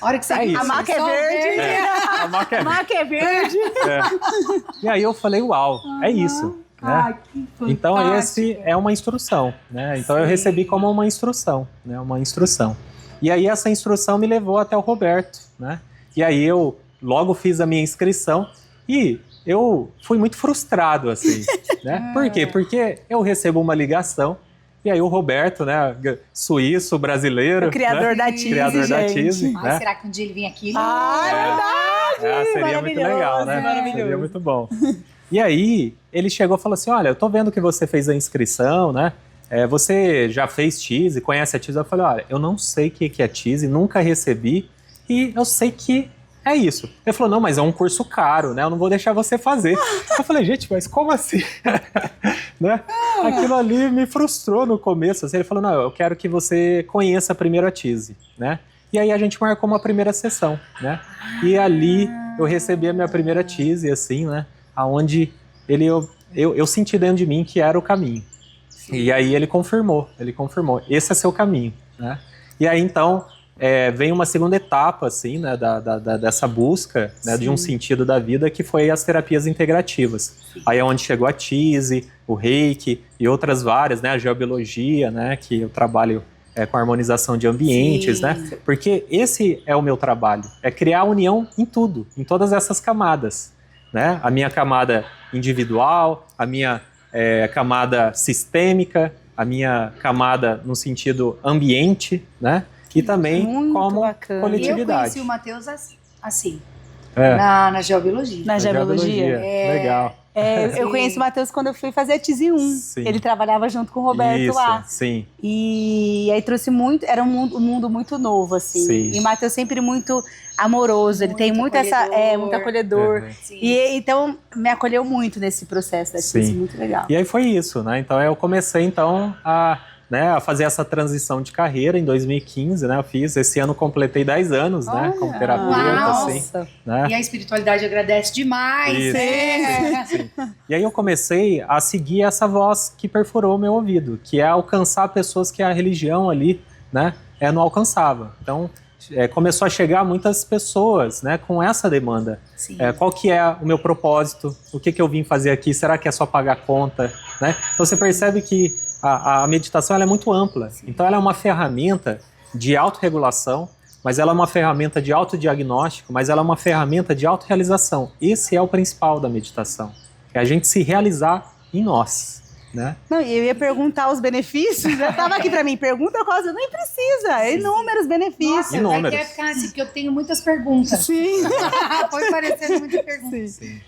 A hora que você isso. A maca é verde! A maca é verde! E aí eu falei, uau, é isso! Né? Que fantástico. Então esse é uma instrução, né? Então eu recebi como uma instrução, né? Uma instrução. E aí essa instrução me levou até o Roberto, né? E aí eu logo fiz a minha inscrição e eu fui muito frustrado, assim, né? Por quê? Porque eu recebo uma ligação e aí o Roberto, né, suíço, brasileiro, o criador, né? da tise, criador da tise, Mas né? será que um dia ele vem aqui? É verdade! Seria muito legal, né? Maravilhoso. Seria muito bom. E aí ele chegou e falou assim, olha, eu tô vendo que você fez a inscrição, né? Você já fez tise, conhece a tise? Eu falei, olha, eu não sei o que é tise, nunca recebi e eu sei que é isso. Ele falou, não, mas é um curso caro, né? Eu não vou deixar você fazer. Eu falei, gente, mas como assim? Né? Aquilo ali me frustrou no começo. Assim, ele falou, não, eu quero que você conheça primeiro a tise, né? E aí a gente marcou uma primeira sessão, né? E ali eu recebi a minha primeira tise, assim, né? Aonde eu senti dentro de mim que era o caminho. E aí ele confirmou. Esse é seu caminho, né? E aí então vem uma segunda etapa, assim, né, dessa busca, né, de um sentido da vida, que foi as terapias integrativas. Sim. Aí é onde chegou a tise, o reiki e outras várias, né, a geobiologia, né, que eu trabalho com a harmonização de ambientes, né, porque esse é o meu trabalho, é criar união em tudo, em todas essas camadas, né, a minha camada individual, a minha camada sistêmica, a minha camada no sentido ambiente, né, e também muito como bacana. Coletividade. Eu conheci o Matheus assim, na geobiologia. Na geobiologia? Legal. Eu conheci o Matheus quando eu fui fazer a tise 1. Sim. Ele trabalhava junto com o Roberto lá. Sim. E aí trouxe muito, era um mundo muito novo, assim. Sim. E o Matheus sempre muito amoroso, ele tem muito muito acolhedor. E então me acolheu muito nesse processo da tise, muito legal. E aí foi isso, né? Então eu comecei então a fazer essa transição de carreira em 2015, né? Eu fiz, esse ano completei 10 anos, né? Como terapeuta, assim. Né? E a espiritualidade agradece demais. Sim. E aí eu comecei a seguir essa voz que perfurou o meu ouvido, que é alcançar pessoas que a religião ali, né? Não alcançava. Então, começou a chegar muitas pessoas, né? Com essa demanda. Qual que é o meu propósito? O que eu vim fazer aqui? Será que é só pagar conta? Né? Então você percebe que a meditação ela é muito ampla. Então ela é uma ferramenta de autorregulação, mas ela é uma ferramenta de autodiagnóstico, mas ela é uma ferramenta de autorrealização. Esse é o principal da meditação. É a gente se realizar em nós. Né? Não, eu ia perguntar os benefícios, já estava aqui para mim, pergunta qual, nem precisa, inúmeros benefícios. Nossa, inúmeros. Vai ficar assim, porque eu tenho muitas perguntas. Sim. Foi parecendo muitas perguntas. Sim.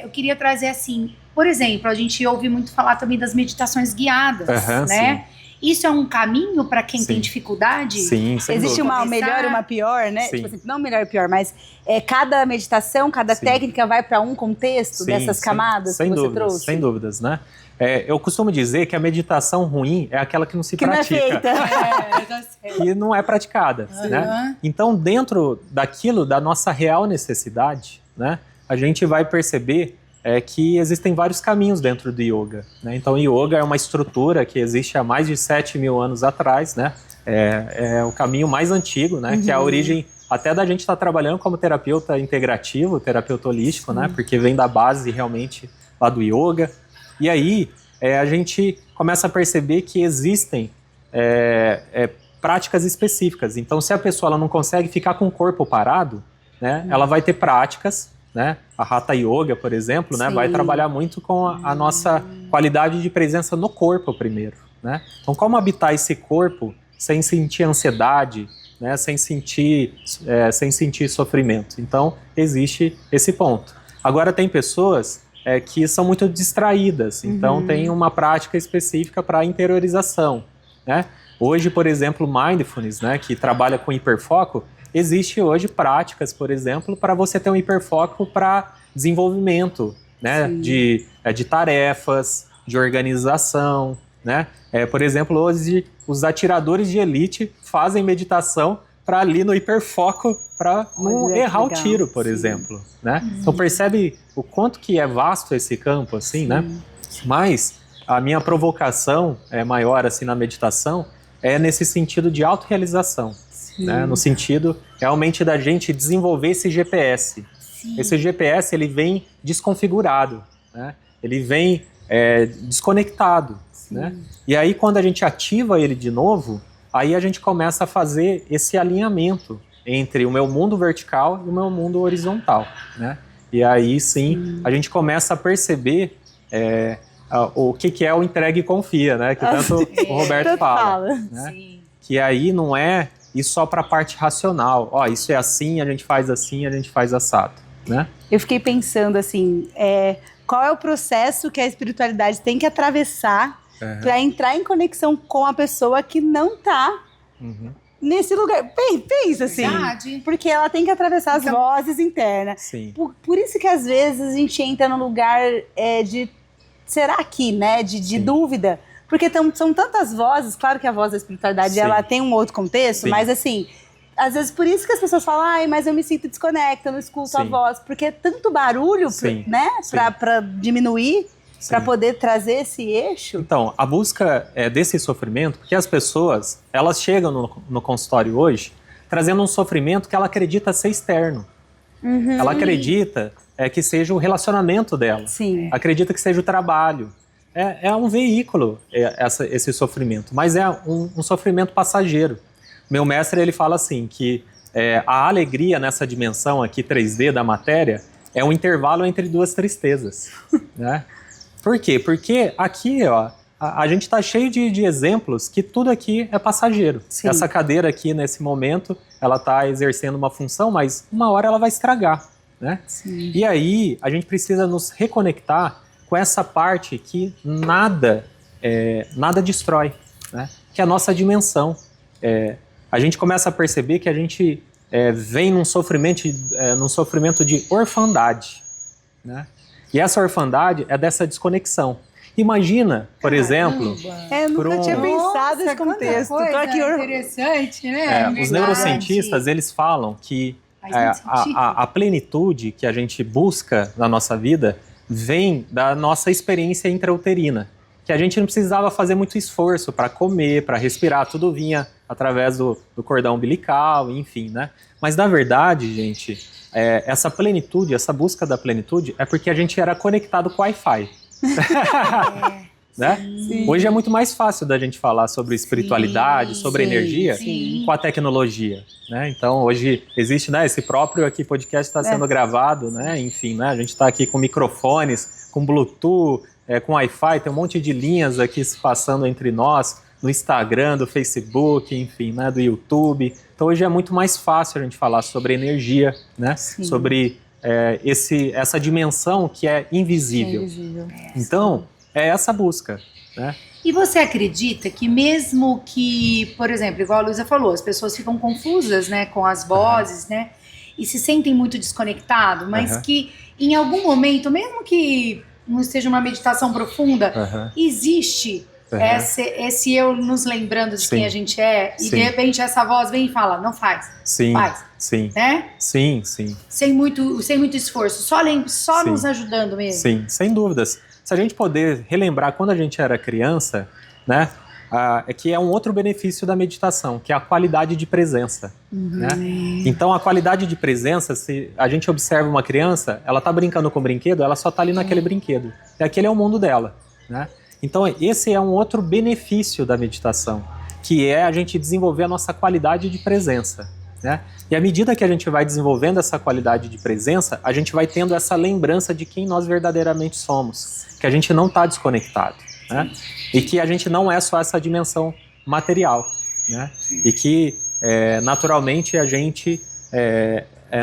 eu queria trazer assim, por exemplo, a gente ouve muito falar também das meditações guiadas, né? Sim. Isso é um caminho para quem tem Sim. dificuldade? Sim, sem Existe dúvida. uma melhor e uma pior, né? Sim. Tipo assim, não melhor e pior, mas cada meditação, cada Sim. técnica vai para um contexto Sim, dessas camadas sem que você dúvidas, trouxe? sem dúvidas, né? Eu costumo dizer que a meditação ruim é aquela que não se Que não é pratica. feita. Tá certo. Que não é praticada, né? Então, dentro daquilo, da nossa real necessidade, né, a gente vai perceber que existem vários caminhos dentro do yoga, né? Então, o yoga é uma estrutura que existe há mais de 7.000 anos atrás, né? É o caminho mais antigo, né? Que é a origem até da gente estar trabalhando como terapeuta integrativo, terapeuta holístico, né? Porque vem da base realmente lá do yoga. E aí, a gente começa a perceber que existem práticas específicas. Então, se a pessoa ela não consegue ficar com o corpo parado, né, ela vai ter práticas, né? A Hatha Yoga, por exemplo, né, vai trabalhar muito com a nossa qualidade de presença no corpo primeiro, né? Então, como habitar esse corpo sem sentir ansiedade, né, sem sentir sofrimento. Então, existe esse ponto. Agora, tem pessoas que são muito distraídas, então tem uma prática específica para interiorização, né? Hoje, por exemplo, Mindfulness, né, que trabalha com hiperfoco, existe hoje práticas, por exemplo, para você ter um hiperfoco para desenvolvimento, né, de tarefas, de organização, né? Por exemplo, hoje os atiradores de elite fazem meditação para ali no hiperfoco, para não errar o tiro, por exemplo, né? Então percebe o quanto que é vasto esse campo, assim, né? Mas a minha provocação maior, assim, na meditação é nesse sentido de autorrealização, né? No sentido realmente da gente desenvolver esse GPS. Esse GPS, ele vem desconfigurado, né? Ele vem desconectado, né? E aí, quando a gente ativa ele de novo, aí a gente começa a fazer esse alinhamento entre o meu mundo vertical e o meu mundo horizontal, né? E aí, sim, a gente começa a perceber o que é o entregue e confia, né? Que tanto o Roberto fala. Né? Que aí não é isso só para a parte racional. Ó, isso é assim, a gente faz assado, né? Eu fiquei pensando assim, qual é o processo que a espiritualidade tem que atravessar para entrar em conexão com a pessoa que não está nesse lugar. Pensa assim, Verdade. porque ela tem que atravessar as vozes internas. Sim. Por isso que às vezes a gente entra num lugar de será que, né, de dúvida. Porque são tantas vozes, claro que a voz da espiritualidade ela tem um outro contexto, mas assim, às vezes por isso que as pessoas falam, ai, mas eu me sinto desconecta, eu não escuto a voz, porque é tanto barulho, né, para diminuir, para poder trazer esse eixo. Então, a busca desse sofrimento, porque as pessoas, elas chegam no consultório hoje trazendo um sofrimento que ela acredita ser externo. Ela acredita que seja o relacionamento dela. Acredita que seja o trabalho. É um veículo esse sofrimento, mas é um sofrimento passageiro. Meu mestre, ele fala assim, que a alegria nessa dimensão aqui 3D da matéria é um intervalo entre duas tristezas, né? Por quê? Porque aqui, ó, a gente está cheio de exemplos que tudo aqui é passageiro. Essa cadeira aqui, nesse momento, ela está exercendo uma função, mas uma hora ela vai estragar, né? E aí, a gente precisa nos reconectar com essa parte que nada destrói, né? Que é a nossa dimensão. A gente começa a perceber que a gente vem num sofrimento de orfandade, né? E essa orfandade é dessa desconexão. Imagina, por exemplo... Eu nunca tinha pensado nesse contexto. Coisa interessante, né? Os neurocientistas, eles falam que a plenitude que a gente busca na nossa vida vem da nossa experiência intrauterina, que a gente não precisava fazer muito esforço para comer, para respirar, tudo vinha através do cordão umbilical, enfim, né? Mas, na verdade, gente, essa plenitude, essa busca da plenitude é porque a gente era conectado com o Wi-Fi. Né? Hoje é muito mais fácil da gente falar sobre espiritualidade, sobre energia, com a tecnologia, né? Então, hoje existe, né, esse próprio aqui podcast está sendo gravado, né? Enfim, né, a gente está aqui com microfones, com Bluetooth, com Wi-Fi, tem um monte de linhas aqui se passando entre nós, no Instagram, do Facebook, enfim, né, do YouTube. Então, hoje é muito mais fácil a gente falar sobre energia, né? Sobre essa dimensão que é invisível. Então, é essa busca, né? E você acredita que mesmo que, por exemplo, igual a Luísa falou, as pessoas ficam confusas, né, com as vozes, né, e se sentem muito desconectados, mas que em algum momento, mesmo que não esteja uma meditação profunda, existe esse eu nos lembrando de quem a gente é, e de repente essa voz vem e fala, não faz, faz. Sim, né? sim. Sem muito esforço, só nos ajudando mesmo. Sim, sem dúvidas. Se a gente poder relembrar quando a gente era criança, né, é que é um outro benefício da meditação, que é a qualidade de presença. Né? Então, a qualidade de presença, se a gente observa uma criança, ela está brincando com o brinquedo, ela só está ali naquele brinquedo. E aquele é o mundo dela. Né? Então, esse é um outro benefício da meditação, que é a gente desenvolver a nossa qualidade de presença. Né? E à medida que a gente vai desenvolvendo essa qualidade de presença, a gente vai tendo essa lembrança de quem nós verdadeiramente somos, que a gente não está desconectado, né? E que a gente não é só essa dimensão material, né? E que naturalmente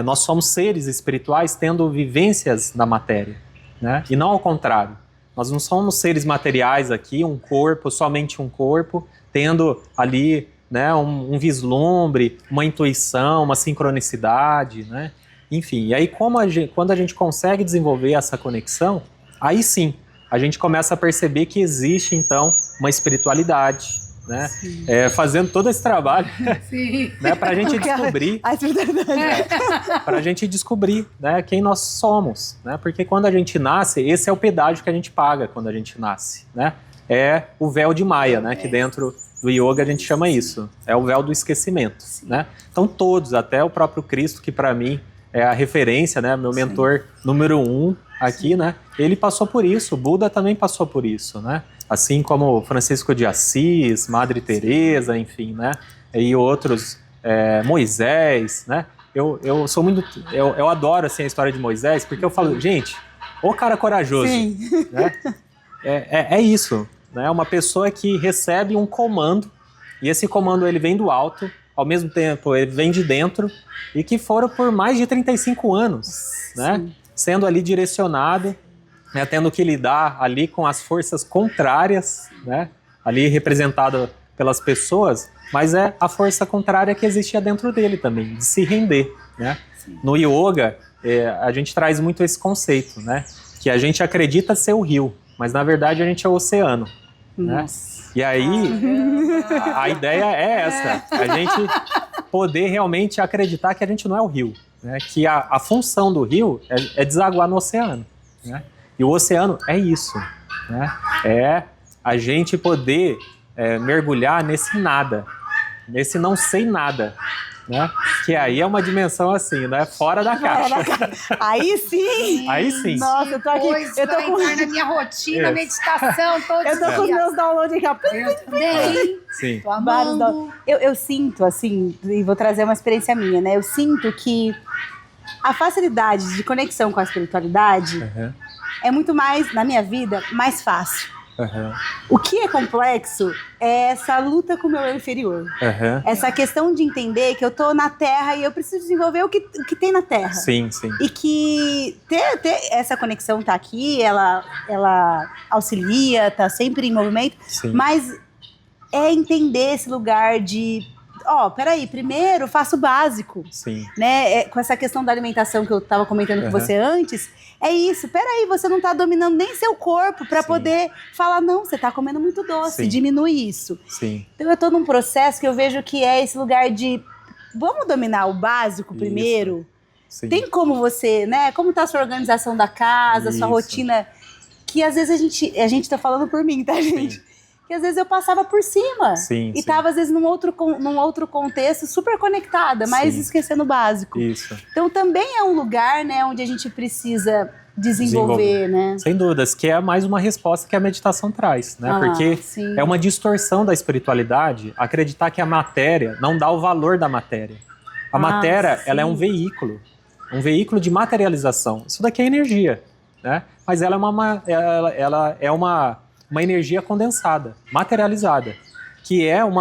nós somos seres espirituais tendo vivências na matéria, né? E não ao contrário. Nós não somos seres materiais aqui, um corpo, somente um corpo, tendo ali, né, um vislumbre, uma intuição, uma sincronicidade, né? Enfim, e aí quando a gente consegue desenvolver essa conexão, aí sim, a gente começa a perceber que existe então uma espiritualidade, né? Fazendo todo esse trabalho, né, para a gente descobrir, para a gente descobrir, né, quem nós somos, né? Porque quando a gente nasce, esse é o pedágio que a gente paga quando a gente nasce, né? É o véu de Maia, né? Que dentro do yoga a gente chama isso, é o véu do esquecimento, né? Então todos, até o próprio Cristo, que para mim é a referência, né? Meu mentor número 1 aqui, né? Ele passou por isso, o Buda também passou por isso, né? Assim como Francisco de Assis, Madre Teresa, enfim, né? E outros, Moisés, né? Eu sou muito, eu adoro assim a história de Moisés, porque eu falo, gente, ô cara corajoso, né? É isso, né? Uma pessoa que recebe um comando, e esse comando ele vem do alto, ao mesmo tempo ele vem de dentro, e que foram por mais de 35 anos, né? Sendo ali direcionado, né? Tendo que lidar ali com as forças contrárias, né? Ali representado pelas pessoas, mas é a força contrária que existia dentro dele também, de se render, né? No yoga, a gente traz muito esse conceito, né? Que a gente acredita ser o rio, mas na verdade a gente é o oceano, né? E aí, a ideia é essa, a gente poder realmente acreditar que a gente não é o rio, né? Que a função do rio é desaguar no oceano, né? E o oceano é isso, né? É a gente poder mergulhar nesse nada, nesse não sei nada, né? Que aí é uma dimensão assim, né? Fora da caixa. Aí sim! Aí sim. Nossa, eu tô aqui. Eu tô com na minha rotina, meditação, todos eu tô com os meus downloads aqui. Eu também. Sim. Tô amando. Eu sinto, assim, e vou trazer uma experiência minha, né? Eu sinto que a facilidade de conexão com a espiritualidade é muito mais, na minha vida, mais fácil. O que é complexo é essa luta com o meu eu inferior. Essa questão de entender que eu tô na Terra e eu preciso desenvolver o que tem na Terra. Sim, sim. E que ter essa conexão tá aqui, ela auxilia, tá sempre em movimento, mas é entender esse lugar de... peraí, primeiro faço o básico. Sim. Né? Com essa questão da alimentação que eu estava comentando com você antes, é isso. Peraí, você não está dominando nem seu corpo para poder falar, não, você está comendo muito doce, diminui isso. Sim. Então eu estou num processo que eu vejo que é esse lugar de, vamos dominar o básico primeiro? Sim. Tem como você, né? Como está a sua organização da casa, a sua rotina, que às vezes a gente está falando por mim, tá, gente? Sim. Que às vezes eu passava por cima e tava às vezes num outro contexto super conectada, mas esquecendo o básico. Isso. Então também é um lugar, né, onde a gente precisa desenvolver, né? Sem dúvidas, que é mais uma resposta que a meditação traz, né? Porque é uma distorção da espiritualidade acreditar que a matéria não dá o valor da matéria. A matéria, ela é um veículo de materialização. Isso daqui é energia, né? Mas ela é uma energia condensada, materializada, que é um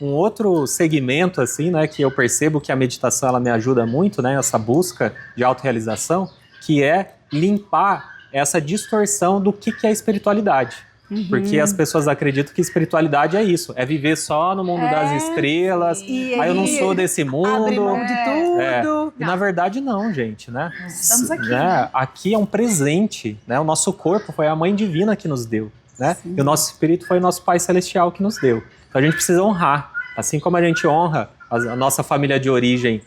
outro segmento, assim, né, que eu percebo que a meditação ela me ajuda muito, né, essa busca de autorrealização, que é limpar essa distorção do que é espiritualidade. Porque as pessoas acreditam que espiritualidade é isso, é viver só no mundo das estrelas, aí eu não sou desse mundo. Abre mão de tudo. E na verdade não, gente, né? Nós estamos aqui, né? Aqui é um presente, né? O nosso corpo foi a mãe divina que nos deu, né? E o nosso espírito foi o nosso Pai Celestial que nos deu. Então a gente precisa honrar. Assim como a gente honra a nossa família de origem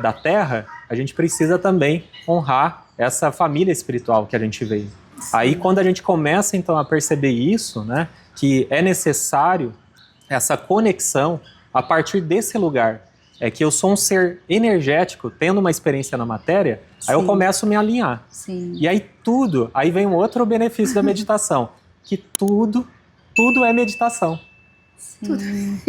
da Terra, a gente precisa também honrar essa família espiritual que a gente veio. Aí quando a gente começa então a perceber isso, né, que é necessário essa conexão a partir desse lugar, é que eu sou um ser energético, tendo uma experiência na matéria, aí eu começo a me alinhar. Sim. E aí vem um outro benefício da meditação, que tudo é meditação.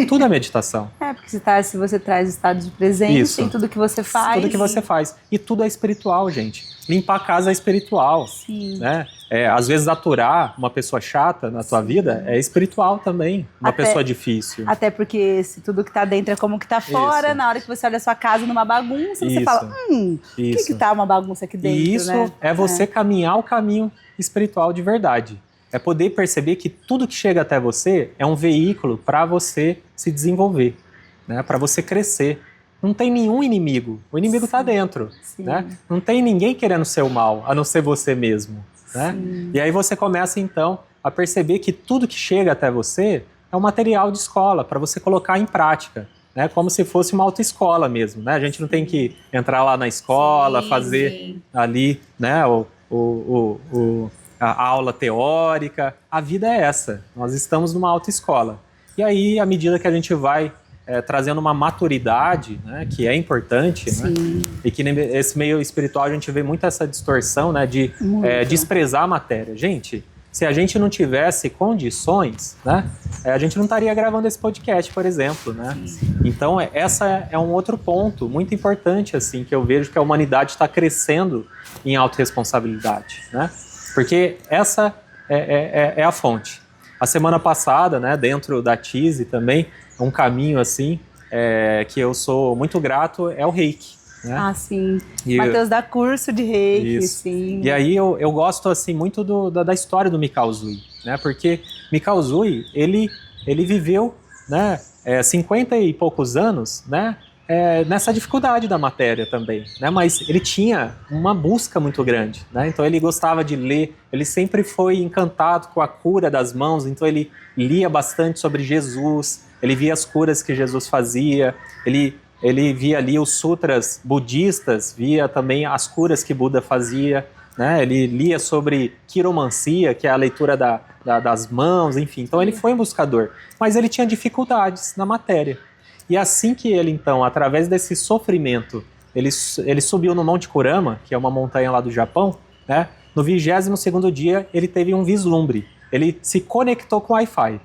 Tudo é meditação. Porque se você traz estado de presença em tudo que você faz. Tudo que você faz. E tudo é espiritual, gente. Limpar a casa é espiritual. Sim. Né? Às vezes aturar uma pessoa chata na tua vida é espiritual também. Uma pessoa difícil. Até porque se tudo que tá dentro é como que tá fora, na hora que você olha a sua casa numa bagunça, você fala, por que tá uma bagunça aqui dentro? E isso é você caminhar o caminho espiritual de verdade. É poder perceber que tudo que chega até você é um veículo para você se desenvolver, né? Para você crescer. Não tem nenhum inimigo. O inimigo está dentro. Né? Não tem ninguém querendo ser o mal, a não ser você mesmo. Né? E aí você começa, então, a perceber que tudo que chega até você é um material de escola para você colocar em prática. Né? Como se fosse uma autoescola mesmo. Né? A gente não tem que entrar lá na escola, fazer ali, né, a aula teórica. A vida é essa. Nós estamos numa autoescola. E aí, à medida que a gente vai trazendo uma maturidade, né, que é importante, né, e que nesse meio espiritual a gente vê muito essa distorção, né, de desprezar a matéria. Gente, se a gente não tivesse condições, né, a gente não estaria gravando esse podcast, por exemplo. Né? Então, essa é um outro ponto muito importante assim, que eu vejo que a humanidade está crescendo em autorresponsabilidade. Né? Porque essa é a fonte. A semana passada, né, dentro da TISE também, um caminho assim, que eu sou muito grato é o Reiki. Né? Ah, sim. Matheus dá curso de Reiki, sim. E aí eu gosto assim, muito da história do Mikao Usui, né? Porque Mikao Usui, ele viveu, né, 50 e poucos anos, né, nessa dificuldade da matéria também, né? Mas ele tinha uma busca muito grande, né? Então ele gostava de ler, ele sempre foi encantado com a cura das mãos, então ele lia bastante sobre Jesus, ele via as curas que Jesus fazia, ele via ali os sutras budistas, via também as curas que Buda fazia, né? Ele lia sobre quiromancia, que é a leitura das mãos, enfim. Então ele foi um buscador, mas ele tinha dificuldades na matéria. E assim que ele, então, através desse sofrimento, ele subiu no Monte Kurama, que é uma montanha lá do Japão, né? No 22º dia, ele teve um vislumbre. Ele se conectou com o Wi-Fi.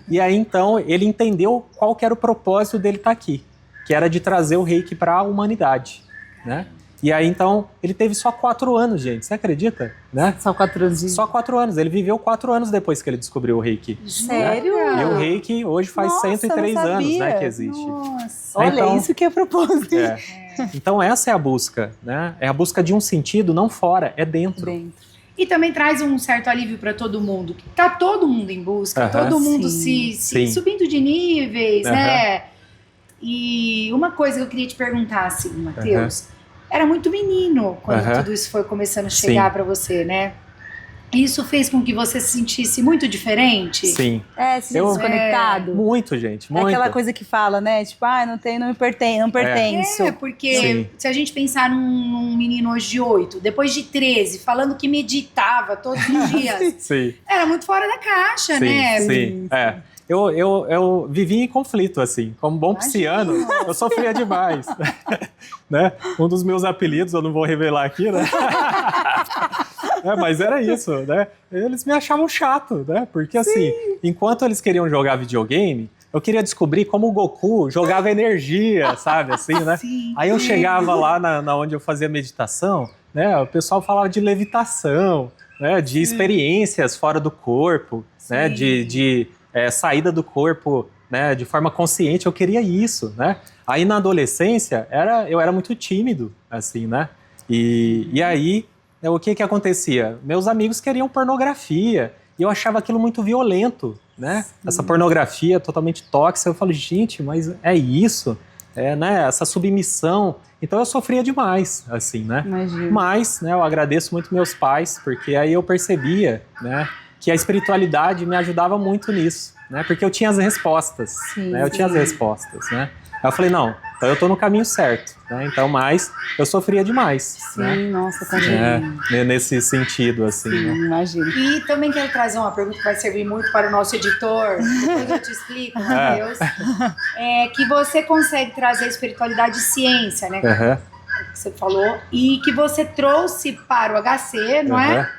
E aí, então, ele entendeu qual que era o propósito dele estar aqui, que era de trazer o Reiki para a humanidade, né? E aí, então, ele teve só 4 anos, gente. Você acredita? Né? Só 4 anos? Só 4 anos. Ele viveu 4 anos depois que ele descobriu o Reiki. Sério? Né? E o Reiki hoje faz 103 anos, né, que existe. Nossa, olha, então, isso que é propósito. Então, essa é a busca, né? É a busca de um sentido, não fora, é dentro. E também traz um certo alívio para todo mundo. Tá todo mundo em busca, todo mundo se subindo de níveis, né? E uma coisa que eu queria te perguntar, assim, Matheus, era muito menino quando tudo isso foi começando a chegar para você, né? Isso fez com que você se sentisse muito diferente? Sim. Se desconectado? Muito, gente, muito. É aquela coisa que fala, né? Tipo, não pertenço. Porque se a gente pensar num menino hoje de 8, depois de 13, falando que meditava todos os dias, era muito fora da caixa, né? Sim. Eu vivi em conflito, assim. Como bom pisciano, eu sofria demais. Né? Um dos meus apelidos, eu não vou revelar aqui, né? Mas era isso, né? Eles me achavam chato, né? Porque, assim, enquanto eles queriam jogar videogame, eu queria descobrir como o Goku jogava energia, sabe? Assim, né? Aí eu chegava lá na onde eu fazia meditação, né? O pessoal falava de levitação, né? De experiências fora do corpo, né? De saída do corpo, né, de forma consciente, eu queria isso, né? Aí na adolescência, eu era muito tímido, assim, né? E aí, o que acontecia? Meus amigos queriam pornografia, e eu achava aquilo muito violento, né? Essa pornografia totalmente tóxica. Eu falo, gente, mas é isso? Né? Essa submissão. Então eu sofria demais, assim, né? Imagino. Mas, né, eu agradeço muito meus pais, porque aí eu percebia, né, que a espiritualidade me ajudava muito nisso, né? Porque eu tinha as respostas, né? Eu tinha as respostas, né? Aí eu falei, não, então eu tô no caminho certo, né? Então, mas eu sofria demais, Sim, né? nossa, com Nesse sentido, assim, Sim, né? imagino. E também quero trazer uma pergunta que vai servir muito para o nosso editor, depois eu te explico, Matheus. Que você consegue trazer espiritualidade e ciência, né? Que você falou, e que você trouxe para o HC, não é?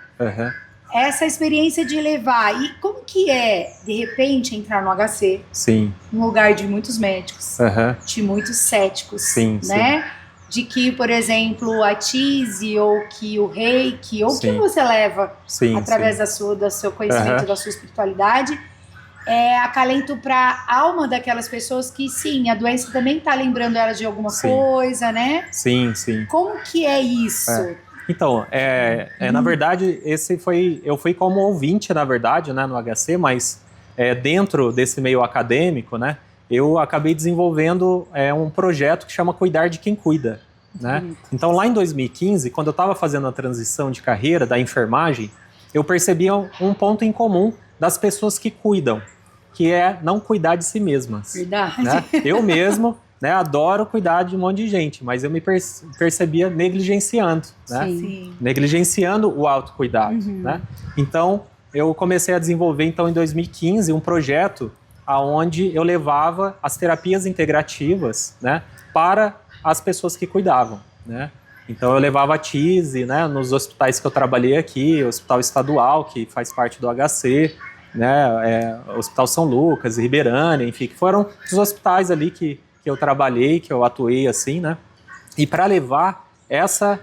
Essa experiência de levar. E como que é, de repente, entrar no HC? Sim. Um lugar de muitos médicos, de muitos céticos, sim, né? Sim. De que, por exemplo, a Tise ou que o Reiki, ou que você leva através do seu conhecimento, da sua espiritualidade, é acalento para a alma daquelas pessoas que, sim, a doença também está lembrando elas de alguma coisa, né? Sim, sim. Como que é isso? Então, na verdade, eu fui como ouvinte, na verdade, né, no HC, mas dentro desse meio acadêmico, né, eu acabei desenvolvendo um projeto que chama Cuidar de Quem Cuida, né? Então, lá em 2015, quando eu estava fazendo a transição de carreira da enfermagem, eu percebi um ponto em comum das pessoas que cuidam, que é não cuidar de si mesmas. Verdade. Né? Eu mesmo... né, adoro cuidar de um monte de gente, mas eu me percebia negligenciando, né? Sim. Negligenciando o autocuidado, né? Então, eu comecei a desenvolver, então, em 2015, um projeto onde eu levava as terapias integrativas, né, para as pessoas que cuidavam, né? Então, eu levava a Tise, né, nos hospitais que eu trabalhei aqui, o Hospital Estadual, que faz parte do HC, né, Hospital São Lucas, Ribeirânia, enfim, que foram os hospitais ali que eu trabalhei, que eu atuei assim, né? E para levar essa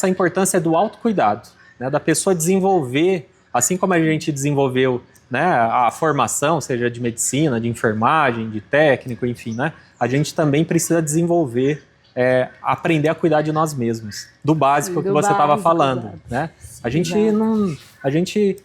importância do autocuidado, né? Da pessoa desenvolver, assim como a gente desenvolveu, né, a formação, seja de medicina, de enfermagem, de técnico, enfim, né? A gente também precisa desenvolver, aprender a cuidar de nós mesmos, do básico que você estava falando, né? A gente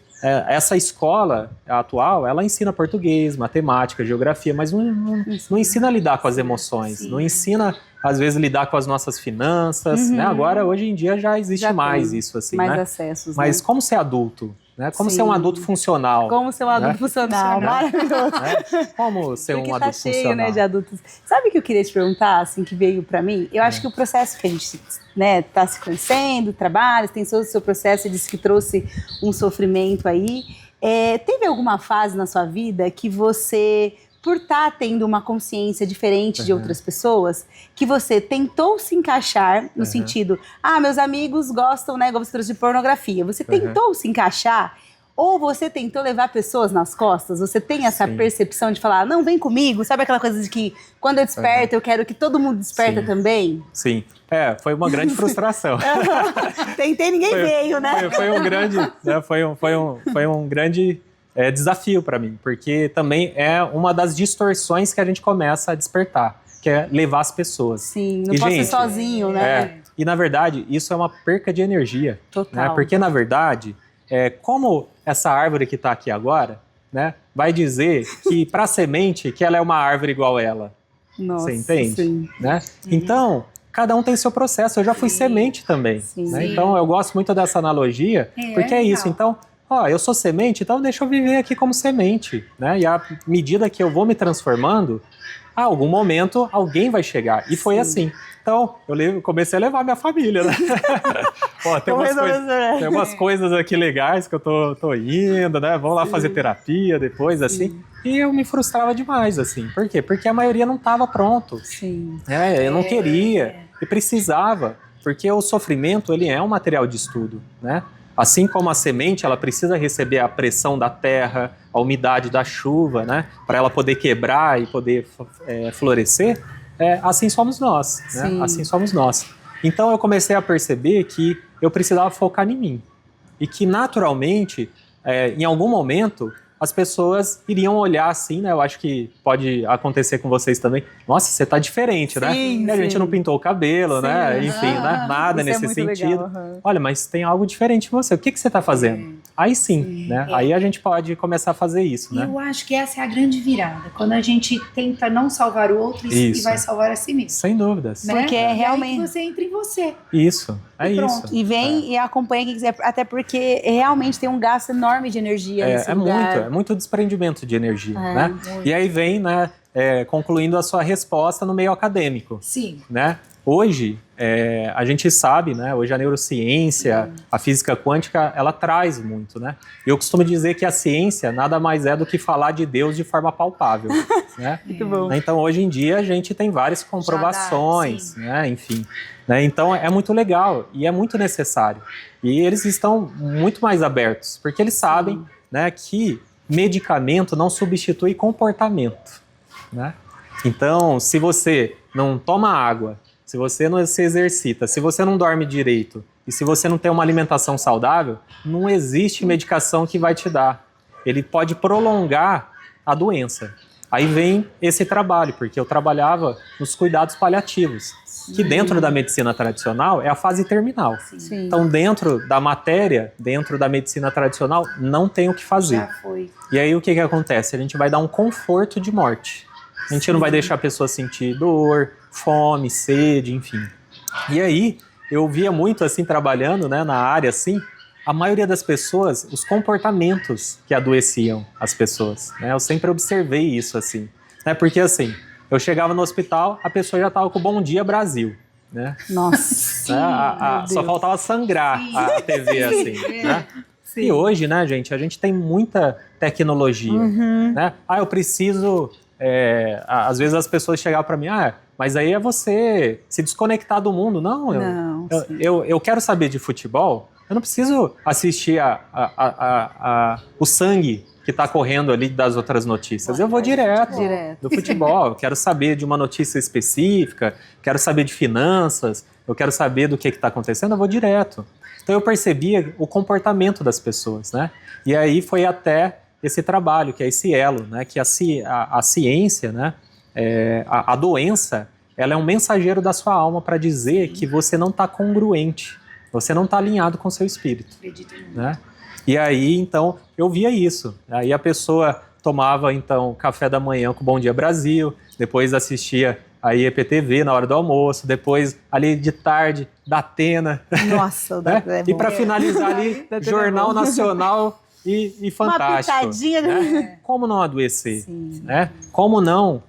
essa escola atual, ela ensina português, matemática, geografia, mas não ensina a lidar com as emoções, não ensina, às vezes, a lidar com as nossas finanças, né? Agora, hoje em dia, já existe mais isso, assim, mais né? acessos, mas né? como ser adulto, né? Como ser um adulto funcional. Como ser um adulto funcional, maravilhoso. Como ser um adulto cheio, funcional. Né, de adultos. Sabe o que eu queria te perguntar, assim, que veio pra mim? Eu acho que o processo que a gente, né, tá se conhecendo, trabalha, tem todo o seu processo, você disse que trouxe um sofrimento aí. Teve alguma fase na sua vida que você, por estar tendo uma consciência diferente de outras pessoas, que você tentou se encaixar no sentido, meus amigos gostam, né, igual você trouxe de pornografia, você tentou se encaixar, ou você tentou levar pessoas nas costas? Você tem essa percepção de falar, não, vem comigo, sabe aquela coisa de que quando eu desperto, eu quero que todo mundo desperta também? Sim, foi uma grande frustração. Tentei, ninguém veio, né? Foi um grande, né, foi um grande desafio para mim, porque também é uma das distorções que a gente começa a despertar, que é levar as pessoas. Sim, não pode ser sozinho, né? E na verdade, isso é uma perca de energia. Total. Né? Porque na verdade, como essa árvore que está aqui agora, né, vai dizer que para a semente que ela é uma árvore igual ela. Nossa, você entende? Sim. Né? Então, cada um tem seu processo. Eu já fui semente também. Né? Então, eu gosto muito dessa analogia, porque é isso. Então, eu sou semente, então deixa eu viver aqui como semente. Né? E à medida que eu vou me transformando, a algum momento alguém vai chegar. E foi assim. Então, eu comecei a levar minha família, né? Tem umas coisas aqui legais que eu tô indo, né? Vamos lá fazer terapia depois, assim. E eu me frustrava demais, assim. Por quê? Porque a maioria não estava pronto. Sim. Eu não queria e precisava. Porque o sofrimento, ele é um material de estudo, né? Assim como a semente, ela precisa receber a pressão da terra, a umidade da chuva, né? Para ela poder quebrar e poder florescer. Assim somos nós, né? Assim somos nós. Então eu comecei a perceber que eu precisava focar em mim. E que naturalmente, em algum momento, as pessoas iriam olhar assim, né? Eu acho que pode acontecer com vocês também. Nossa, você tá diferente, né? Sim, A gente sim. não pintou o cabelo, né? Enfim, né? Nada Isso é nesse muito sentido. legal, Olha, mas tem algo diferente em você. O que você tá fazendo? Aí sim, né? Aí a gente pode começar a fazer isso, E né? eu acho que essa é a grande virada. Quando a gente tenta não salvar o outro e Isso. vai salvar a si mesmo. Sem dúvidas. Né? Porque E aí realmente- que você entra em você. Isso, é E isso. pronto. E vem e acompanha quem quiser, até porque realmente tem um gasto enorme de energia nesse lugar. É muito desprendimento de energia, É, né? muito. E aí vem, né, concluindo a sua resposta no meio acadêmico, Sim. né? Hoje, a gente sabe, né? Hoje a neurociência, a física quântica, ela traz muito, né? E eu costumo dizer que a ciência nada mais é do que falar de Deus de forma palpável, né? Muito bom. Então, hoje em dia, a gente tem várias comprovações, sim. né? Enfim. Né? Então, é muito legal e é muito necessário. E eles estão muito mais abertos, porque eles sabem, né, que medicamento não substitui comportamento, né? Então, se você não toma água, se você não se exercita, se você não dorme direito e se você não tem uma alimentação saudável, não existe medicação que vai te dar. Ele pode prolongar a doença. Aí vem esse trabalho, porque eu trabalhava nos cuidados paliativos, que dentro da medicina tradicional é a fase terminal. Sim. Então, dentro da matéria, dentro da medicina tradicional, não tem o que fazer. Já foi. E aí o que acontece? A gente vai dar um conforto de morte. A gente não vai deixar a pessoa sentir dor, fome, sede, enfim. E aí, eu via muito assim, trabalhando, né, na área assim, a maioria das pessoas, os comportamentos que adoeciam as pessoas, né? Eu sempre observei isso assim, né? Porque assim, eu chegava no hospital, a pessoa já estava com Bom Dia Brasil, né? Nossa. Né? Só faltava sangrar a TV assim, né? E hoje, né, gente, a gente tem muita tecnologia, né? Eu preciso... às vezes as pessoas chegavam para mim, mas aí é você se desconectar do mundo. Não, eu quero saber de futebol, eu não preciso assistir o sangue que está correndo ali das outras notícias. Eu vou direto do futebol. Eu quero saber de uma notícia específica, quero saber de finanças, eu quero saber do que está acontecendo, eu vou direto. Então eu percebia o comportamento das pessoas, né? E aí foi até esse trabalho, que é esse elo, né? Que a ciência, né? A doença, ela é um mensageiro da sua alma para dizer que você não está congruente, você não está alinhado com o seu espírito. Acredito muito. Né? E aí, então, eu via isso. Aí a pessoa tomava, então, café da manhã com Bom Dia Brasil, depois assistia a IPTV na hora do almoço, depois ali de tarde, da Atena. Nossa, né? é bom. E para finalizar ali, Jornal Nacional e Fantástico. Uma pitadinha. Né? Como não adoecer? Né? Como não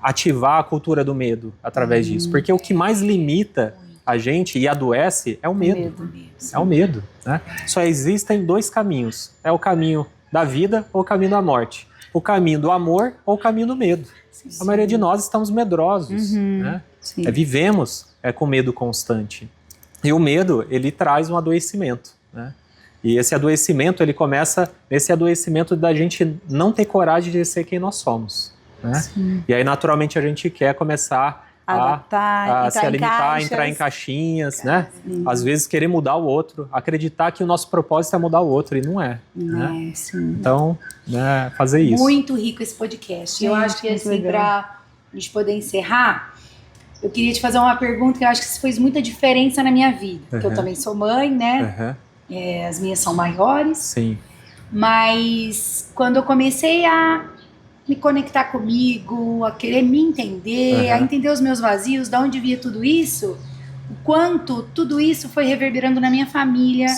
ativar a cultura do medo através disso? Porque o que mais limita a gente e adoece é o medo. É o medo. Né? Só existem dois caminhos. É o caminho da vida ou o caminho da morte. O caminho do amor ou o caminho do medo. A maioria de nós estamos medrosos. Né? Vivemos com medo constante. E o medo, ele traz um adoecimento. Né? E esse adoecimento, ele começa nesse adoecimento da gente não ter coragem de ser quem nós somos. Né? E aí, naturalmente, a gente quer começar a se alimentar, entrar em caixinhas, né? Às vezes querer mudar o outro, acreditar que o nosso propósito é mudar o outro, e não é. Né? Então, né, fazer isso. Muito rico esse podcast. Eu acho que, assim, para a gente poder encerrar, eu queria te fazer uma pergunta que eu acho que isso fez muita diferença na minha vida. Porque eu também sou mãe, né? As minhas são maiores. Sim. Mas quando eu comecei a me conectar comigo, a querer me entender, a entender os meus vazios, de onde via tudo isso, o quanto tudo isso foi reverberando na minha família,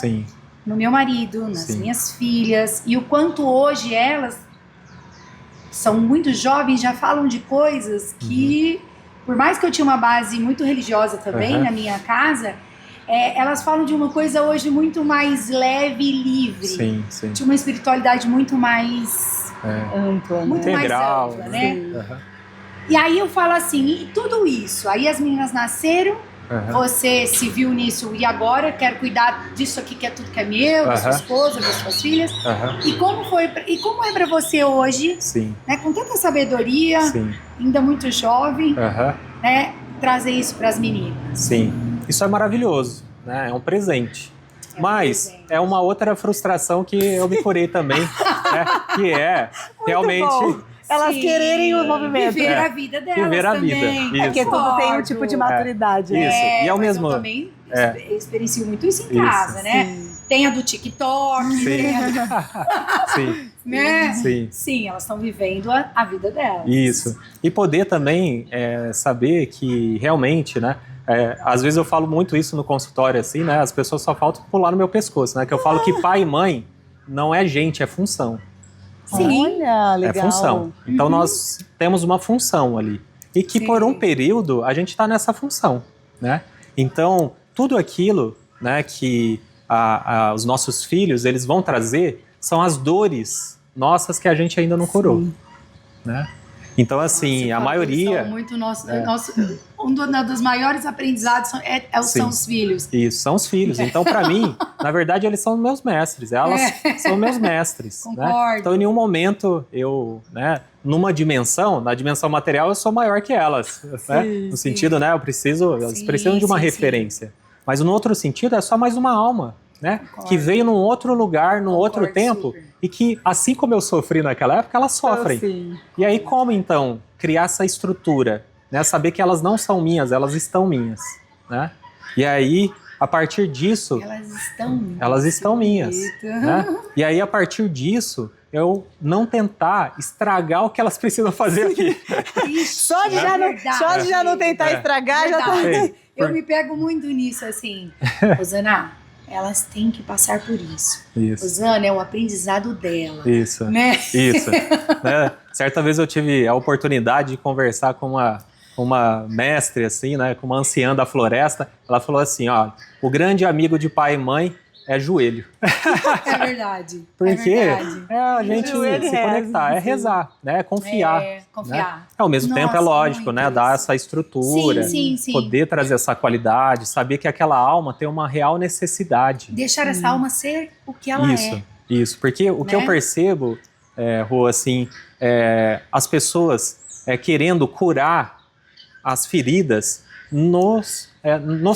no meu marido, nas minhas filhas, e o quanto hoje elas são muito jovens, já falam de coisas que, por mais que eu tinha uma base muito religiosa também na minha casa, elas falam de uma coisa hoje muito mais leve e livre, de uma espiritualidade muito mais... ampla, muito integral, mais ampla, né? E aí eu falo assim, e tudo isso, aí as meninas nasceram, você se viu nisso, e agora quero cuidar disso aqui que é tudo que é meu, da sua esposa, das suas filhas. E como é pra você hoje, né, com tanta sabedoria, ainda muito jovem, né, trazer isso pras meninas? Sim, isso é maravilhoso, né? É um presente. Mas é uma outra frustração que eu me curei também, né? Que é realmente... bom. Elas quererem o movimento. Viver a vida delas Viver a vida, também. isso. Porque tudo tem um tipo de maturidade. Isso. E ao mas mesmo... eu também experiencio muito isso em casa, né? Sim. Tem a do TikTok, Sim. tem a Sim. né? Sim. Sim, elas estão vivendo a vida delas. Isso. E poder também saber que realmente, né? Às vezes eu falo muito isso no consultório, assim, né? As pessoas só faltam pular no meu pescoço, né? Que eu falo que pai e mãe não é gente, é função. Sim. Olha, legal. É função. Então nós temos uma função ali. E que por um período a gente está nessa função, né? Então tudo aquilo, né, que os nossos filhos eles vão trazer são as dores nossas que a gente ainda não curou, né? Então assim, a maioria... Muito um dos maiores aprendizados são os filhos. Isso, são os filhos. Então, para mim, na verdade, eles são meus mestres. Elas são meus mestres. Concordo. Né? Então, em nenhum momento eu, né, na dimensão material, eu sou maior que elas. Né? No sentido, né, elas precisam de uma referência. Mas no outro sentido, é só mais uma alma, né? Que veio num outro lugar, num outro tempo, e que, assim como eu sofri naquela época, elas sofrem. E aí, como então criar essa estrutura? Né? Saber que elas não são minhas, elas estão minhas. Né? E aí, a partir disso... Elas estão minhas. Né? E aí, a partir disso, eu não tentar estragar o que elas precisam fazer aqui. Só de já não tentar estragar, já tá... Eu me pego muito nisso, assim. Rosana, elas têm que passar por isso. Rosana, é o aprendizado dela. Isso. Né? Isso. Né? Certa vez eu tive a oportunidade de conversar com uma mestre, assim, né, com uma anciã da floresta. Ela falou assim, ó, o grande amigo de pai e mãe é joelho. É verdade. Porque a gente se conectar, rezar, né, confiar. Confiar. Né? Ao mesmo tempo é lógico, né, dar essa estrutura, sim. poder trazer essa qualidade, saber que aquela alma tem uma real necessidade. Deixar essa alma ser o que ela é. Isso, porque o que eu percebo, Rô, assim, as pessoas querendo curar as feridas nos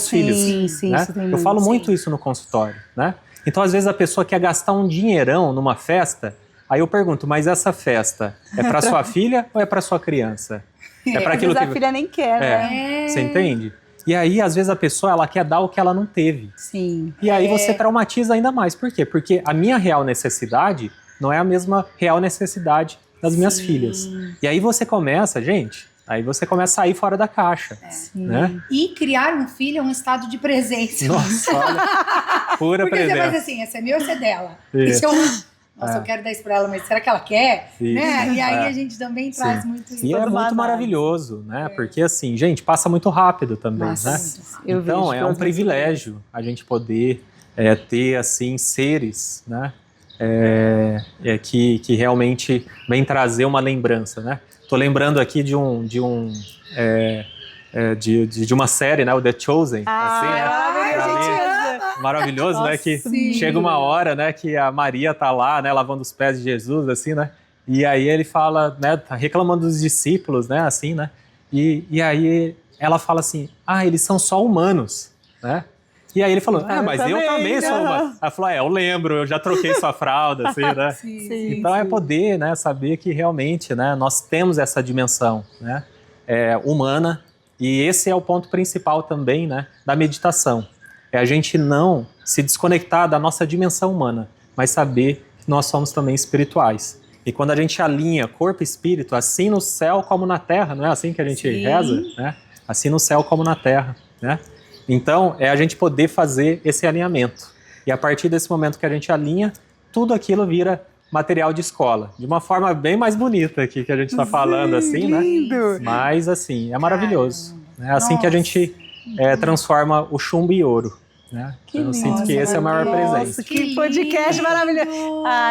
filhos. Sim, né? isso tem eu falo muito isso no consultório, né? Então, às vezes, a pessoa quer gastar um dinheirão numa festa, aí eu pergunto, mas essa festa é para sua filha ou é para sua criança? É para aquilo que a filha nem quer, né? Você entende? E aí, às vezes, a pessoa ela quer dar o que ela não teve. Sim. E aí você traumatiza ainda mais. Por quê? Porque a minha real necessidade não é a mesma real necessidade das minhas filhas. E aí você começa, a sair fora da caixa. Né? E criar um filho é um estado de presença. Nossa, olha, pura porque presença. Porque você faz assim, esse é meu ou esse é dela? Isso. Eu quero dar isso pra ela, mas será que ela quer? Né? E aí a gente também traz muito isso. E é muito maravilhoso, né? Porque assim, gente, passa muito rápido também, né? Então é um privilégio a gente poder ter, assim, seres, né? Que realmente vem trazer uma lembrança, né? Tô lembrando aqui de uma série, né? O The Chosen. Maravilhoso, nossa, né? Que chega uma hora, né? Que a Maria tá lá, né? Lavando os pés de Jesus, assim, né? E aí ele fala, né? Tá reclamando dos discípulos, né? Assim, né? E aí ela fala assim, eles são só humanos, né? E aí ele falou, mas eu também sou humano. Ela falou, eu lembro, eu já troquei sua fralda, assim, né? Então é poder, né? Saber que realmente, né? Nós temos essa dimensão, né? Humana. E esse é o ponto principal também, né? Da meditação. É a gente não se desconectar da nossa dimensão humana, mas saber que nós somos também espirituais. E quando a gente alinha corpo e espírito, assim no céu como na terra, não é assim que a gente reza? Né? Assim no céu como na terra, né? Então, é a gente poder fazer esse alinhamento. E a partir desse momento que a gente alinha, tudo aquilo vira material de escola. De uma forma bem mais bonita aqui que a gente está falando, assim, lindo. Né? Mas, assim, é maravilhoso. É assim que a gente transforma o chumbo em ouro. Né? Então, eu sinto que esse é o maior presente. Que podcast maravilhoso.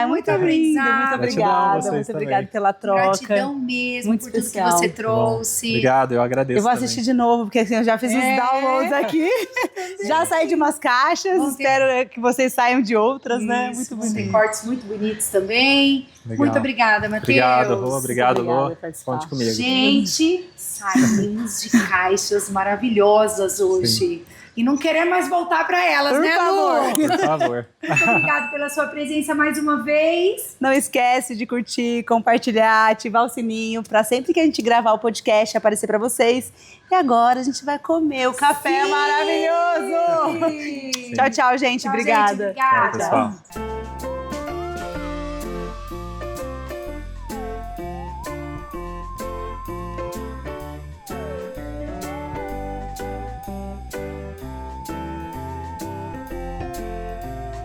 Muito obrigada. Muito obrigada pela troca. Gratidão mesmo muito por especial. tudo que você trouxe. Obrigado, eu agradeço. Eu vou assistir de novo, porque assim, eu já fiz uns downloads aqui. Já saí de umas caixas, espero que vocês saiam de outras, né? Muito bonito. Tem cortes muito bonitos também. Legal. Muito obrigada, Matheus. Obrigado, Rô. Obrigado, Lô. Conte comigo. Gente, saímos de caixas maravilhosas hoje. Sim. e não querer mais voltar para elas, Por né, favor. Lu? Por favor. Muito obrigada pela sua presença mais uma vez. Não esquece de curtir, compartilhar, ativar o sininho para sempre que a gente gravar o podcast aparecer para vocês. E agora a gente vai comer o café maravilhoso. Sim. Tchau, tchau, gente. Tchau, Obrigada. gente, obrigada. Tchau, pessoal.